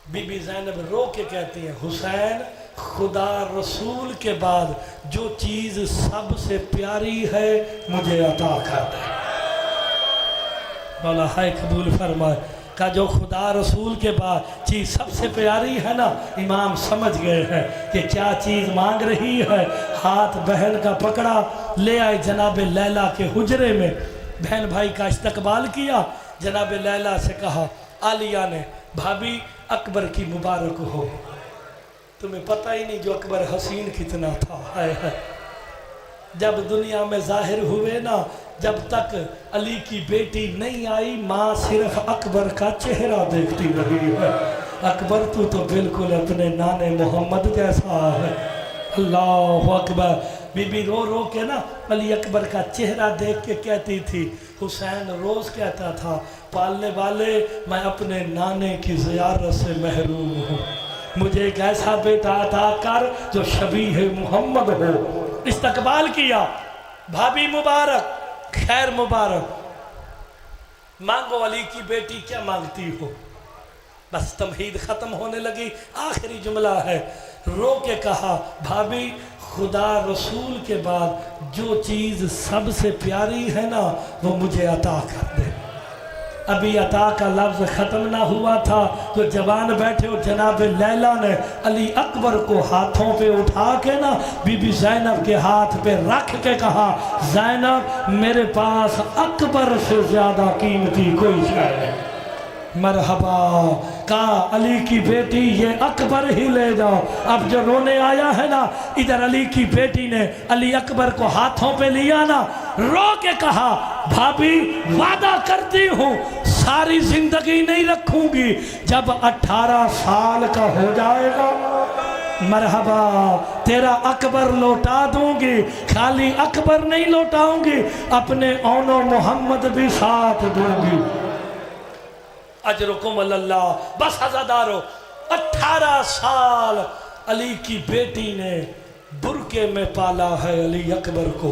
बीबी ज़ैनब रो के कहती हैं हुसैन खुदा रसूल के बाद जो चीज़ सबसे प्यारी है मुझे अता कर दे। मौला है कबूल फरमाए। का जो खुदा रसूल के बाद चीज़ सबसे प्यारी है ना, इमाम समझ गए हैं कि क्या चीज़ मांग रही है। हाथ बहन का पकड़ा, ले आए जनाब लैला के हुजरे में। बहन भाई का इस्तकबाल किया। जनाब लैला से कहा, आलिया ने, भाभी अकबर की मुबारक हो। तुम्हें पता ही नहीं जो अकबर हसीन कितना था। है जब दुनिया में जाहिर हुए ना, जब तक अली की बेटी नहीं आई, माँ सिर्फ अकबर का चेहरा देखती रही है। अकबर तू तो बिल्कुल अपने नाने मोहम्मद जैसा है। अल्लाह अकबर। बीबी रो रो के ना अली अकबर का चेहरा देख के कहती थी। हुसैन रोज़ कहता था, पालने वाले मैं अपने नाने की ज़ियारत से महरूम हूँ, मुझे एक ऐसा बेटा अता कर जो शबीह मोहम्मद हो। इस्तकबाल किया। भाभी मुबारक, खैर मुबारक, मांगो अली की बेटी क्या मांगती हो। बस तमहीद ख़त्म होने लगी। आखिरी जुमला है, रो के कहा भाभी खुदा रसूल के बाद जो चीज़ सबसे प्यारी है ना वो मुझे अता कर दे। अभी अता का लफ्ज़ ख़त्म ना हुआ था तो जवान बैठे हो जनाब लैला ने अली अकबर को हाथों पे उठा के ना बीबी ज़ैनब के हाथ पे रख के कहा, ज़ैनब मेरे पास अकबर से ज़्यादा कीमती कोई शय नहीं। मरहबा। कहा अली की बेटी ये अकबर ही ले जाओ। अब जो रोने आया है ना, इधर अली की बेटी ने अली अकबर को हाथों पे लिया ना, रो के कहा भाभी वादा करती हूँ सारी जिंदगी नहीं रखूंगी, जब 18 साल का हो जाएगा मरहबा तेरा अकबर लौटा दूंगी। खाली अकबर नहीं लौटाऊंगी, अपने औनो मोहम्मद भी साथ दूंगी। अजरुकुम अल्लाह। बस हज़ादारो 18 साल अली की बेटी ने बुरके में पाला है अली अकबर को।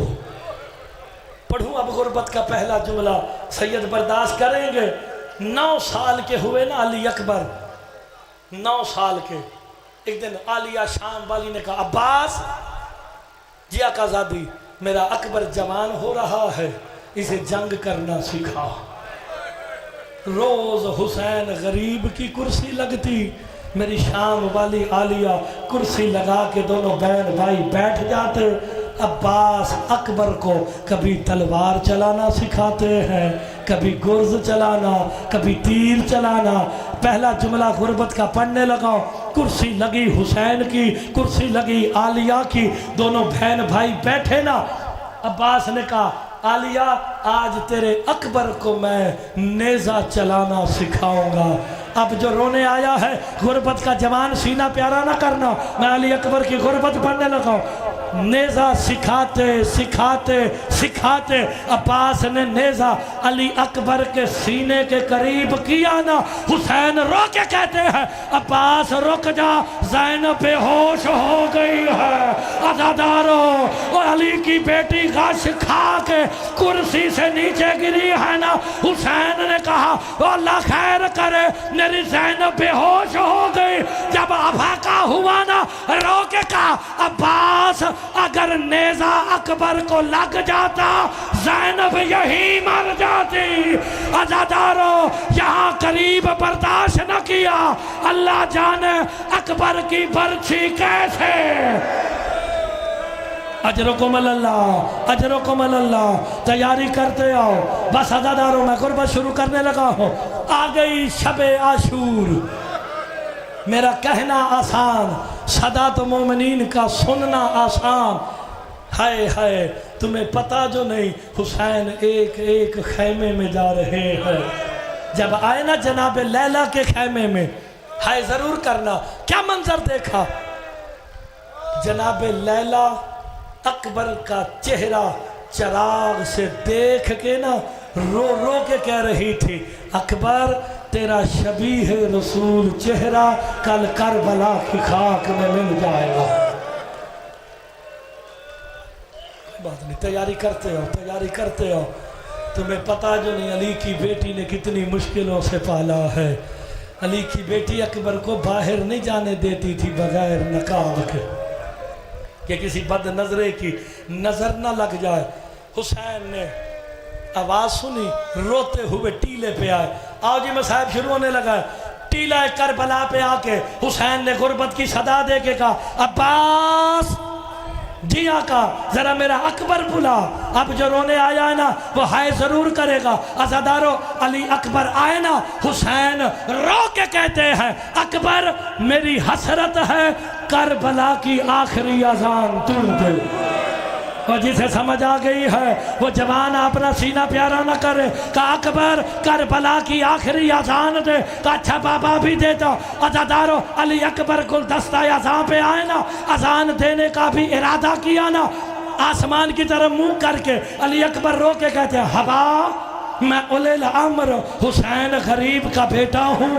पढ़ूं अब गुरबत का पहला जुमला, सैयद बर्दाश्त करेंगे। 9 साल के हुए ना अली अकबर, 9 साल के। एक दिन आलिया शाम वाली ने कहा, अब्बास जिया का ज़ादी मेरा अकबर जवान हो रहा है, इसे जंग करना सिखाओ। रोज हुसैन गरीब की कुर्सी लगती, मेरी शाम वाली आलिया कुर्सी लगा के दोनों बहन भाई बैठ जाते। अब्बास अकबर को कभी तलवार चलाना सिखाते हैं, कभी गुर्ज चलाना, कभी तीर चलाना। पहला जुमला गुर्बत का पढ़ने लगाओ। कुर्सी लगी हुसैन की, कुर्सी लगी आलिया की, दोनों बहन भाई बैठे ना। अब्बास ने कहा आलिया आज तेरे अकबर को मैं नेज़ा चलाना सिखाऊंगा। अब जो रोने आया है गुर्बत का जवान सीना प्यारा ना करना, मैं अली अकबर की गुर्बत पढ़ने लगा। नेज़ा सिखाते सिखाते सिखाते अब्बास ने नेज़ा अली अकबर के सीने के करीब किया ना। हुसैन रो के कहते हैं अब्बास रुक जा, ज़ैनब बेहोश हो गई है। अज़ादारों और अली की बेटी गश खा के कुर्सी से नीचे गिरी है ना। हुसैन ने कहा अल्लाह खैर करे, मेरी ज़ैनब बेहोश हो गई। जब अफाका हुआ ना, रो के कहा अब्बास अगर नेज़ा अकबर को लग जाता ज़ैनब यही मर जाती। अज़ादारों यहाँ करीब बर्दाश्त न किया, अल्लाह जाने अकबर की बर्छी कैसे। अजरुकुम अल्लाह, अजरुकुम अल्लाह। तैयारी करते आओ बस अज़ादारों, मैं गुरबत शुरू करने लगा हूँ। आ गई शबे आशूर, मेरा कहना आसान, सदा तो मोमिनीन का सुनना आसान। हाय हाय तुम्हें पता जो नहीं, हुसैन एक एक खैमे में जा रहे हैं। जब आए ना जनाब लैला के खैमे में, हाय जरूर करना क्या मंजर देखा। जनाब लैला अकबर का चेहरा चराग से देख के ना रो रो के कह रही थी अकबर तेरा शबीह रसूल चेहरा कल करबला की खाक में मिल जाएगा। बात नहीं, तैयारी करते हो, तैयारी करते हो। तुम्हें पता जो नहीं अली की बेटी ने कितनी मुश्किलों से पाला है। अली की बेटी अकबर को बाहर नहीं जाने देती थी बगैर नकाब के, कि किसी बद नजरे की नजर ना लग जाए। हुसैन ने आवाज सुनी, रोते हुए टीले पे आए। आओ जी मसाहब शुरू होने लगा। टीला करबला पे आके हुसैन ने गुर्बत की सदा दे के कहा अब्बास जी आका जरा मेरा अकबर बुला। अब जो रोने आया है ना वो हाय जरूर करेगा। अज़ादारों अली अकबर आए ना, हुसैन रो के कहते हैं अकबर मेरी हसरत है करबला की आखिरी अजान तू दे। और जिसे समझ आ गई है वो जवान अपना सीना प्यारा न करे, का अकबर करबला की आखिरी अजान दे। का अच्छा बाबा भी देता। अज़ादारों अली अकबर गुलदस्ता अजान पे आए ना, अजान देने का भी इरादा किया ना, आसमान की तरफ मुंह करके अली अकबर रो के कहते हैं हवा मैं उलिल अम्र हुसैन गरीब का बेटा हूँ।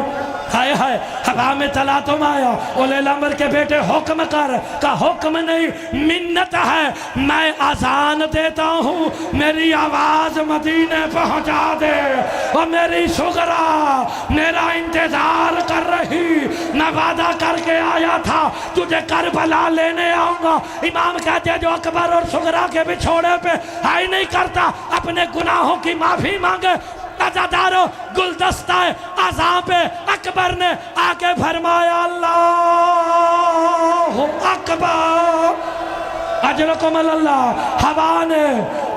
हाय हाय हवा में चला तुम आया, उलिल अम्र के बेटे हुक्म कर। का हुक्म नहीं मिन्नत है, मैं अजान देता हूँ, मेरी आवाज मदीने पहुँचा दे। और मेरी सुगरा मेरा इंतजार कर रही, मैं वादा करके आया था तुझे करबला लेने आऊंगा। इमाम कहते जो अकबर और सुगरा के बिछोड़े पे हाय नहीं करता, अपने गुनाहों की माफी मांगे। अज़ादारों गुलदस्ता अज़ां पे अकबर ने आके फरमाया अल्लाहु अकबर अजरकुम अल्लाह। हवा ने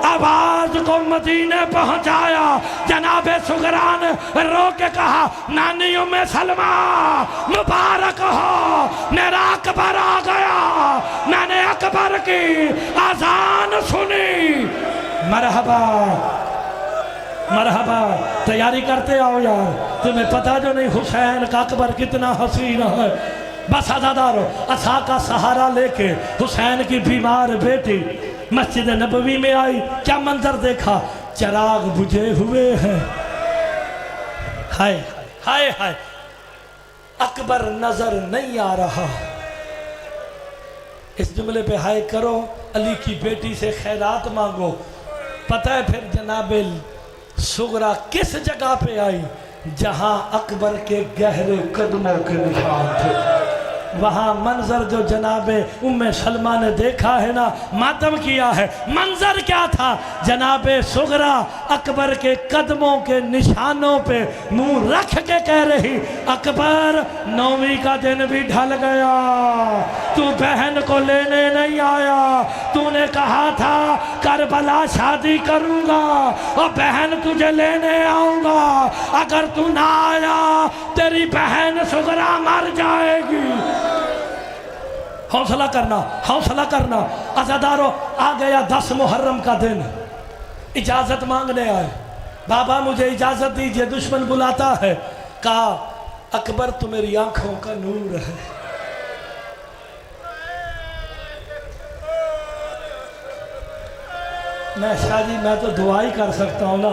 आवाज को मदीने पहुंचाया। जनाबे सुगरा ने रो के कहा नानी उम्मे सलमा मुबारक हो, मेरा अकबर आ गया। मैंने अकबर की अजान सुनी। मरहबा मरहबा। तैयारी करते आओ यार, तुम्हें पता जो नहीं हुसैन का अकबर कितना हसीन है। बस अज़ादारों असा का सहारा लेके हुसैन की बीमार बेटी मस्जिद नबवी में आई। क्या मंजर देखा, चराग बुझे हुए हैं। हाय हाय हाय अकबर नजर नहीं आ रहा। इस जुमले पे हाय करो, अली की बेटी से खैरात मांगो। पता है फिर जनाबे सुगरा किस जगह पे आई, जहां अकबर के गहरे कदमों के निशान थे। वहाँ मंजर जो जनाबे उम्मे सलमा ने देखा है ना, मातम किया है। मंजर क्या था? जनाबे सुगरा अकबर के कदमों के निशानों पे मुंह रख के कह रही, अकबर 9वीं का दिन भी ढल गया, तू बहन को लेने नहीं आया। तूने कहा था करबला शादी करूंगा और बहन तुझे लेने आऊंगा, अगर तू ना आया तेरी बहन सुगरा मर जाएगी। हौसला करना, हौसला करना। अज़ादारों, आ गया 10 मुहर्रम का दिन, इजाजत मांगने आए। बाबा मुझे इजाजत दीजिए, दुश्मन बुलाता है। कहा अकबर तो मेरी आंखों का नूर है, मैं शादी मैं तो दुआ ही कर सकता हूँ ना,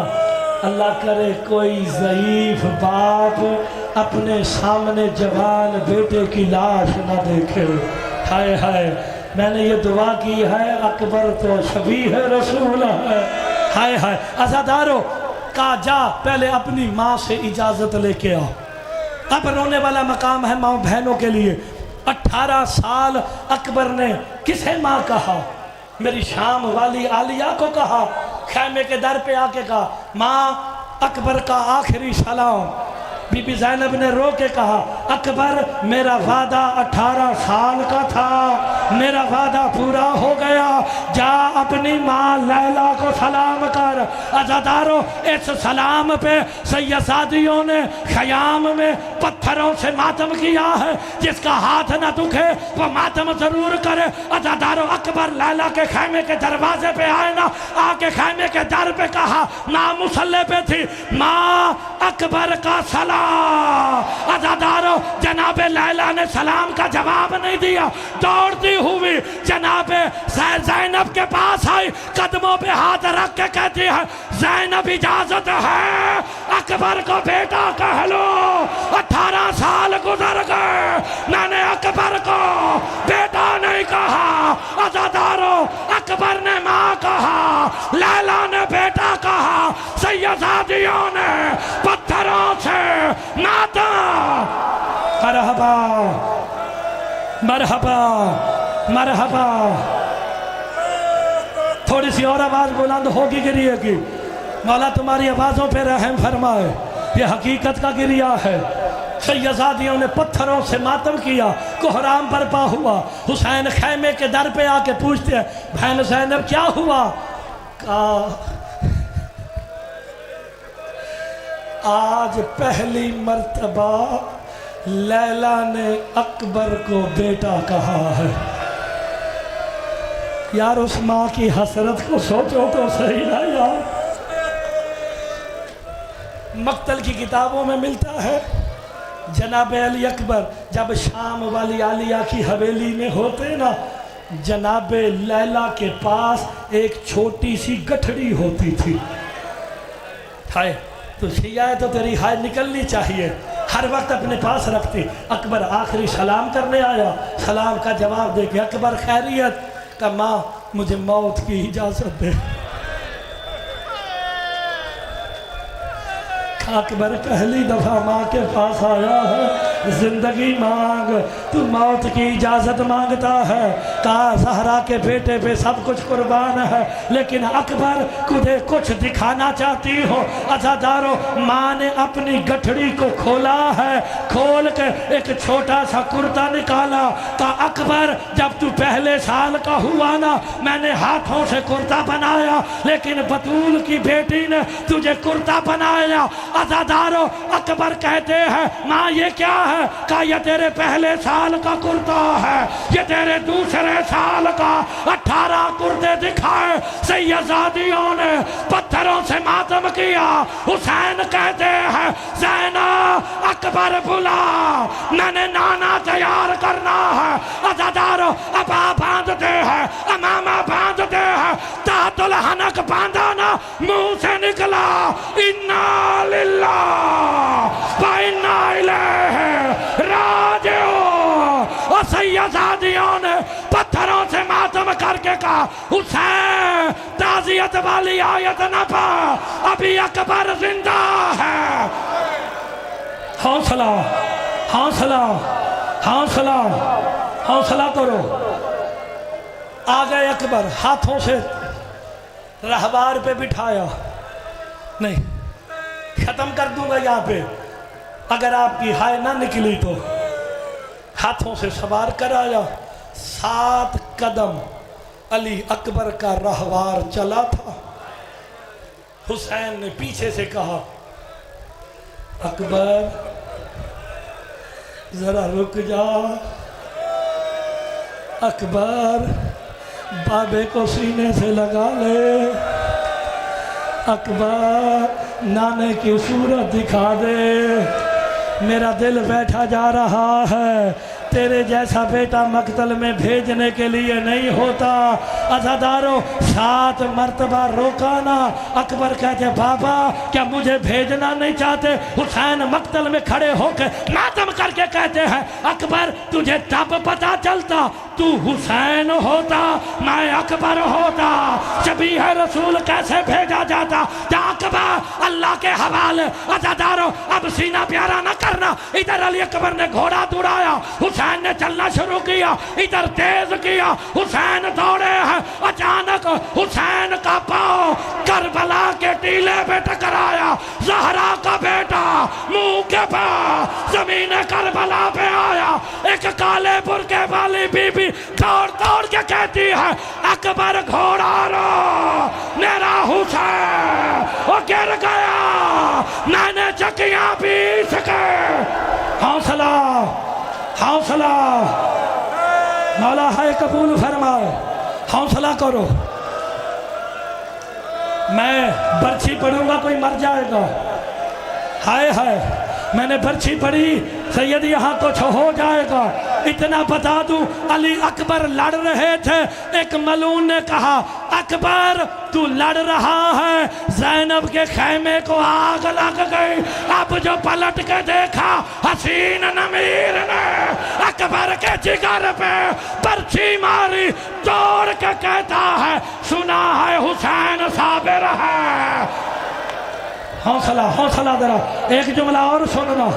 अल्लाह करे कोई ज़ईफ बाप अपने सामने जवान बेटे की लाश ना देखे। हाय हाय, मैंने ये दुआ की है, अकबर तो शबीह रसूल है। हाय हाय। अज़ादारों, कहा जा पहले अपनी माँ से इजाज़त लेके आओ। अब रोने वाला मकाम है माँ बहनों के लिए। 18 साल अकबर ने किसे माँ कहा? मेरी शाम वाली आलिया को कहा, खैमे के दर पे आके कहा, माँ अकबर का आखिरी सलाम। बीबी ज़ैनब ने रो के कहा, अकबर मेरा वादा 18 साल का था, मेरा वादा पूरा हो गया, जा अपनी माँ लैला को सलाम कर। अज़ादारों, इस सलाम पे सैयदादियों ने ख़याम में पत्थरों से मातम किया है। जिसका हाथ ना दुखे वो मातम जरूर करे। अज़ादारों, अकबर लैला के खैमे के दरवाजे पे आए ना, आके खैमे के दर पे कहा, माँ मुसल्ले पे थी, माँ अकबर का सलाम। अज़ादारों, जनाबे लैला ने सलाम का जवाब नहीं दिया, दौड़ती हुई जनाबे ज़ैनब के पास आई, कदमों पे हाथ रख के कहती है, ज़ैनब इजाजत है, अकबर को बेटा कह लो। 18 साल गुजर गए, मैंने अकबर को बेटा नहीं कहा। अज़ादारों, अकबर ने माँ कहा, लैला ने बेटा कहा, सैयदादियों ने पत्थरों से माता। मरहबा मरहबा मरहबा। थोड़ी सी और आवाज बुलंद होगी गिरिए की। मौला तुम्हारी आवाजों पे रहम फरमाए, ये हकीकत का गिरिया है। सैयदादियों ने पत्थरों से मातम किया, कोहराम बर्पा हुआ। हुसैन खैमे के दर पे आके पूछते हैं, बहन ज़ैनब क्या हुआ? आज पहली मर्तबा लैला ने अकबर को बेटा कहा है। यार उस माँ की हसरत को सोचो तो सही ना यार। मक्तल की किताबों में मिलता है, जनाब अली अकबर जब शाम वाली आलिया की हवेली में होते ना, जनाब लैला के पास एक छोटी सी गठड़ी होती थी। हाय तो शिया है तो तेरी हाय निकलनी चाहिए, हर वक्त अपने पास रखती। अकबर आखिरी सलाम करने आया, सलाम का जवाब दे के, अकबर खैरियत का, माँ मुझे मौत की इजाज़त दे। अकबर पहली दफा माँ के पास आया है, जिंदगी मांग, तू मौत की इजाजत मांगता है। कहा ज़हरा के बेटे पे सब कुछ कुर्बान है, लेकिन अकबर तुझे कुछ दिखाना चाहती हो। अज़ादारों, माँ ने अपनी गठड़ी को खोला है, खोल के एक छोटा सा कुर्ता निकाला। कहा अकबर जब तू पहले साल का हुआ ना, मैंने हाथों से कुर्ता बनाया, लेकिन बतूल की बेटी ने तुझे कुर्ता बनाया। अज़ादारों, अकबर कहते हैं माँ ये क्या है? कहा ये तेरे पहले साल का कुर्ता है, ये तेरे दूसरे साल का। 18 कुर्ते दिखाए, सैयदादियों ने पत्थरों से मातम किया। हुसैन कहते हैं ज़ैनब अकबर बुला, मैंने नाना तैयार करना है। अज़ादारों, अबा बांधते हैं, अमामा बांधते हैं, तातुल हनक बांधा ना, मुंह से निकला इन्ना लिल्लाह व इन्ना इलैहि राजिऊन। और सैयदादियों ने पत्थरों से मातम करके कहा हुसैन ताज़ियत वाली आयत न पा, अभी अकबर जिंदा है। हौसला हौसला हौसला हौसला करो। आ गए अकबर, हाथों से रहबार पे बिठाया, नहीं खत्म कर दूंगा यहाँ पे, अगर आपकी हाय ना निकली तो। हाथों से सवार कराया, 7 कदम अली अकबर का रहवार चला था। हुसैन ने पीछे से कहा, अकबर जरा रुक जा, अकबर बाबे को सीने से लगा ले, अकबर नाने की सूरत दिखा दे, मेरा दिल बैठा जा रहा है। तेरे जैसा बेटा मकतल में भेजने के लिए नहीं होता। अज़ादारों 7 मर्तबा रोका ना। अकबर कहते, बाबा क्या मुझे भेजना नहीं चाहते? हुसैन मकतल में खड़े होकर मातम करके कहते हैं, अकबर तुझे तब पता चलता तू हुसैन होता, मैं अकबर होता। जबी है रसूल कैसे भेजा जाता? अकबर अल्लाह के हवाले। अज़ादारों अब सीना प्यारा न करना। इधर अली अकबर ने घोड़ा दौड़ाया, हुसैन ने चलना शुरू किया, इधर तेज किया, हुसैन दौड़े हैं। अचानक हुसैन का पांव करबला के टीले पे टकराया। ज़हरा का बेटा मुंह के पास जमीन करबला पे आया। एक काले बुर्के वाली बीबी दौड़ दौड़ के कहती है, अकबर घोड़ा रो, मेरा हुसैन वो गिर गया, मैंने चकियां पीस के। हौसला हौसला, मौला है कबूल फरमाए। हौसला करो। मैं बर्छी पढ़ूंगा कोई मर जाएगा। हाय हाय, मैंने बर्छी पढ़ी सैयद यहाँ कुछ हो जाएगा। इतना बता दूं, अली अकबर लड़ रहे थे। एक मलून ने कहा, अकबर तू लड़ रहा है, ज़ैनब के खैमे को आग लग गई। अब जो पलट के देखा, हसीन नमीर ने अकबर के जिगर पे बर्छी मारी। दौड़ के कहता है, सुना है हुसैन साबिर है। हौसला हौसला जरा, एक जुमला और सुनना।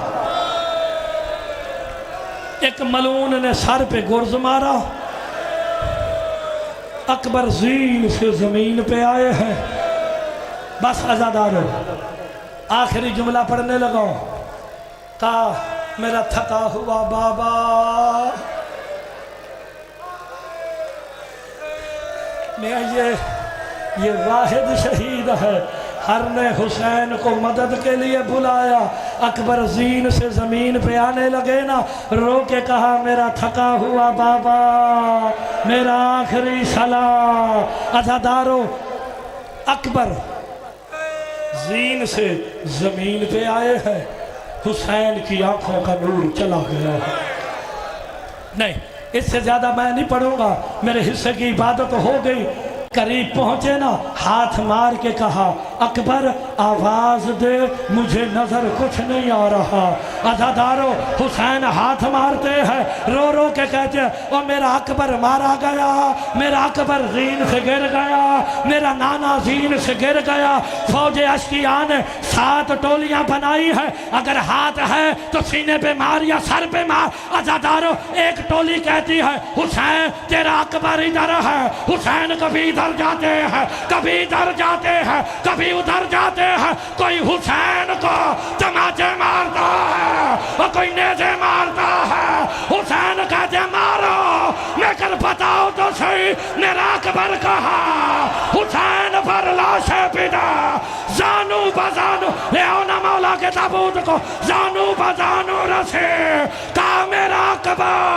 एक मलून ने सर पे गुर्ज मारा। अकबर जीन से जमीन पे आए हैं। बस अज़ादारों आखिरी जुमला पढ़ने लगा। कहा, मेरा थका हुआ बाबा, मैं ये वाहिद शहीद है, हर ने हुसैन को मदद के लिए बुलाया। अकबर जीन से ज़मीन पे आने लगे ना, रो के कहा, मेरा थका हुआ बाबा, मेरा आखिरी सलाम। अज़ादारों अकबर जीन से ज़मीन पे आए हैं। हुसैन की आंखों का नूर चला गया है। नहीं, इससे ज़्यादा मैं नहीं पढ़ूंगा, मेरे हिस्से की इबादत हो गई। करीब पहुंचे ना, हाथ मार के कहा, अकबर आवाज दे, मुझे नजर कुछ नहीं आ रहा। अज़ादारों हुसैन हाथ मारते हैं, रो रो के कहते हैं, ओ मेरा अकबर मारा गया, मेरा अकबर जीन से गिर गया, मेरा नाना जीन से गिर गया। फौज अश्किया ने 7 टोलियां बनाई है, अगर हाथ है तो सीने पे मार या सर पे मार। अज़ादारों एक टोली कहती है, हुसैन तेरा अकबर इधर है। हुसैन कभी इधर जाते हैं, कभी इधर जाते हैं, कभी उधर जाते हैं। कोई हुसैन को तमाचे मारता है और कोई नेज़े मारता है। हुसैन कहते मारो, लेकिन बताओ तो सही मेरा अकबर कहा। हुसैन पर लाशें पिदा, जानू बजानू ले आओ ना मौला के ताबूत को, जानू बजानू रसे। कहा मेरा अकबर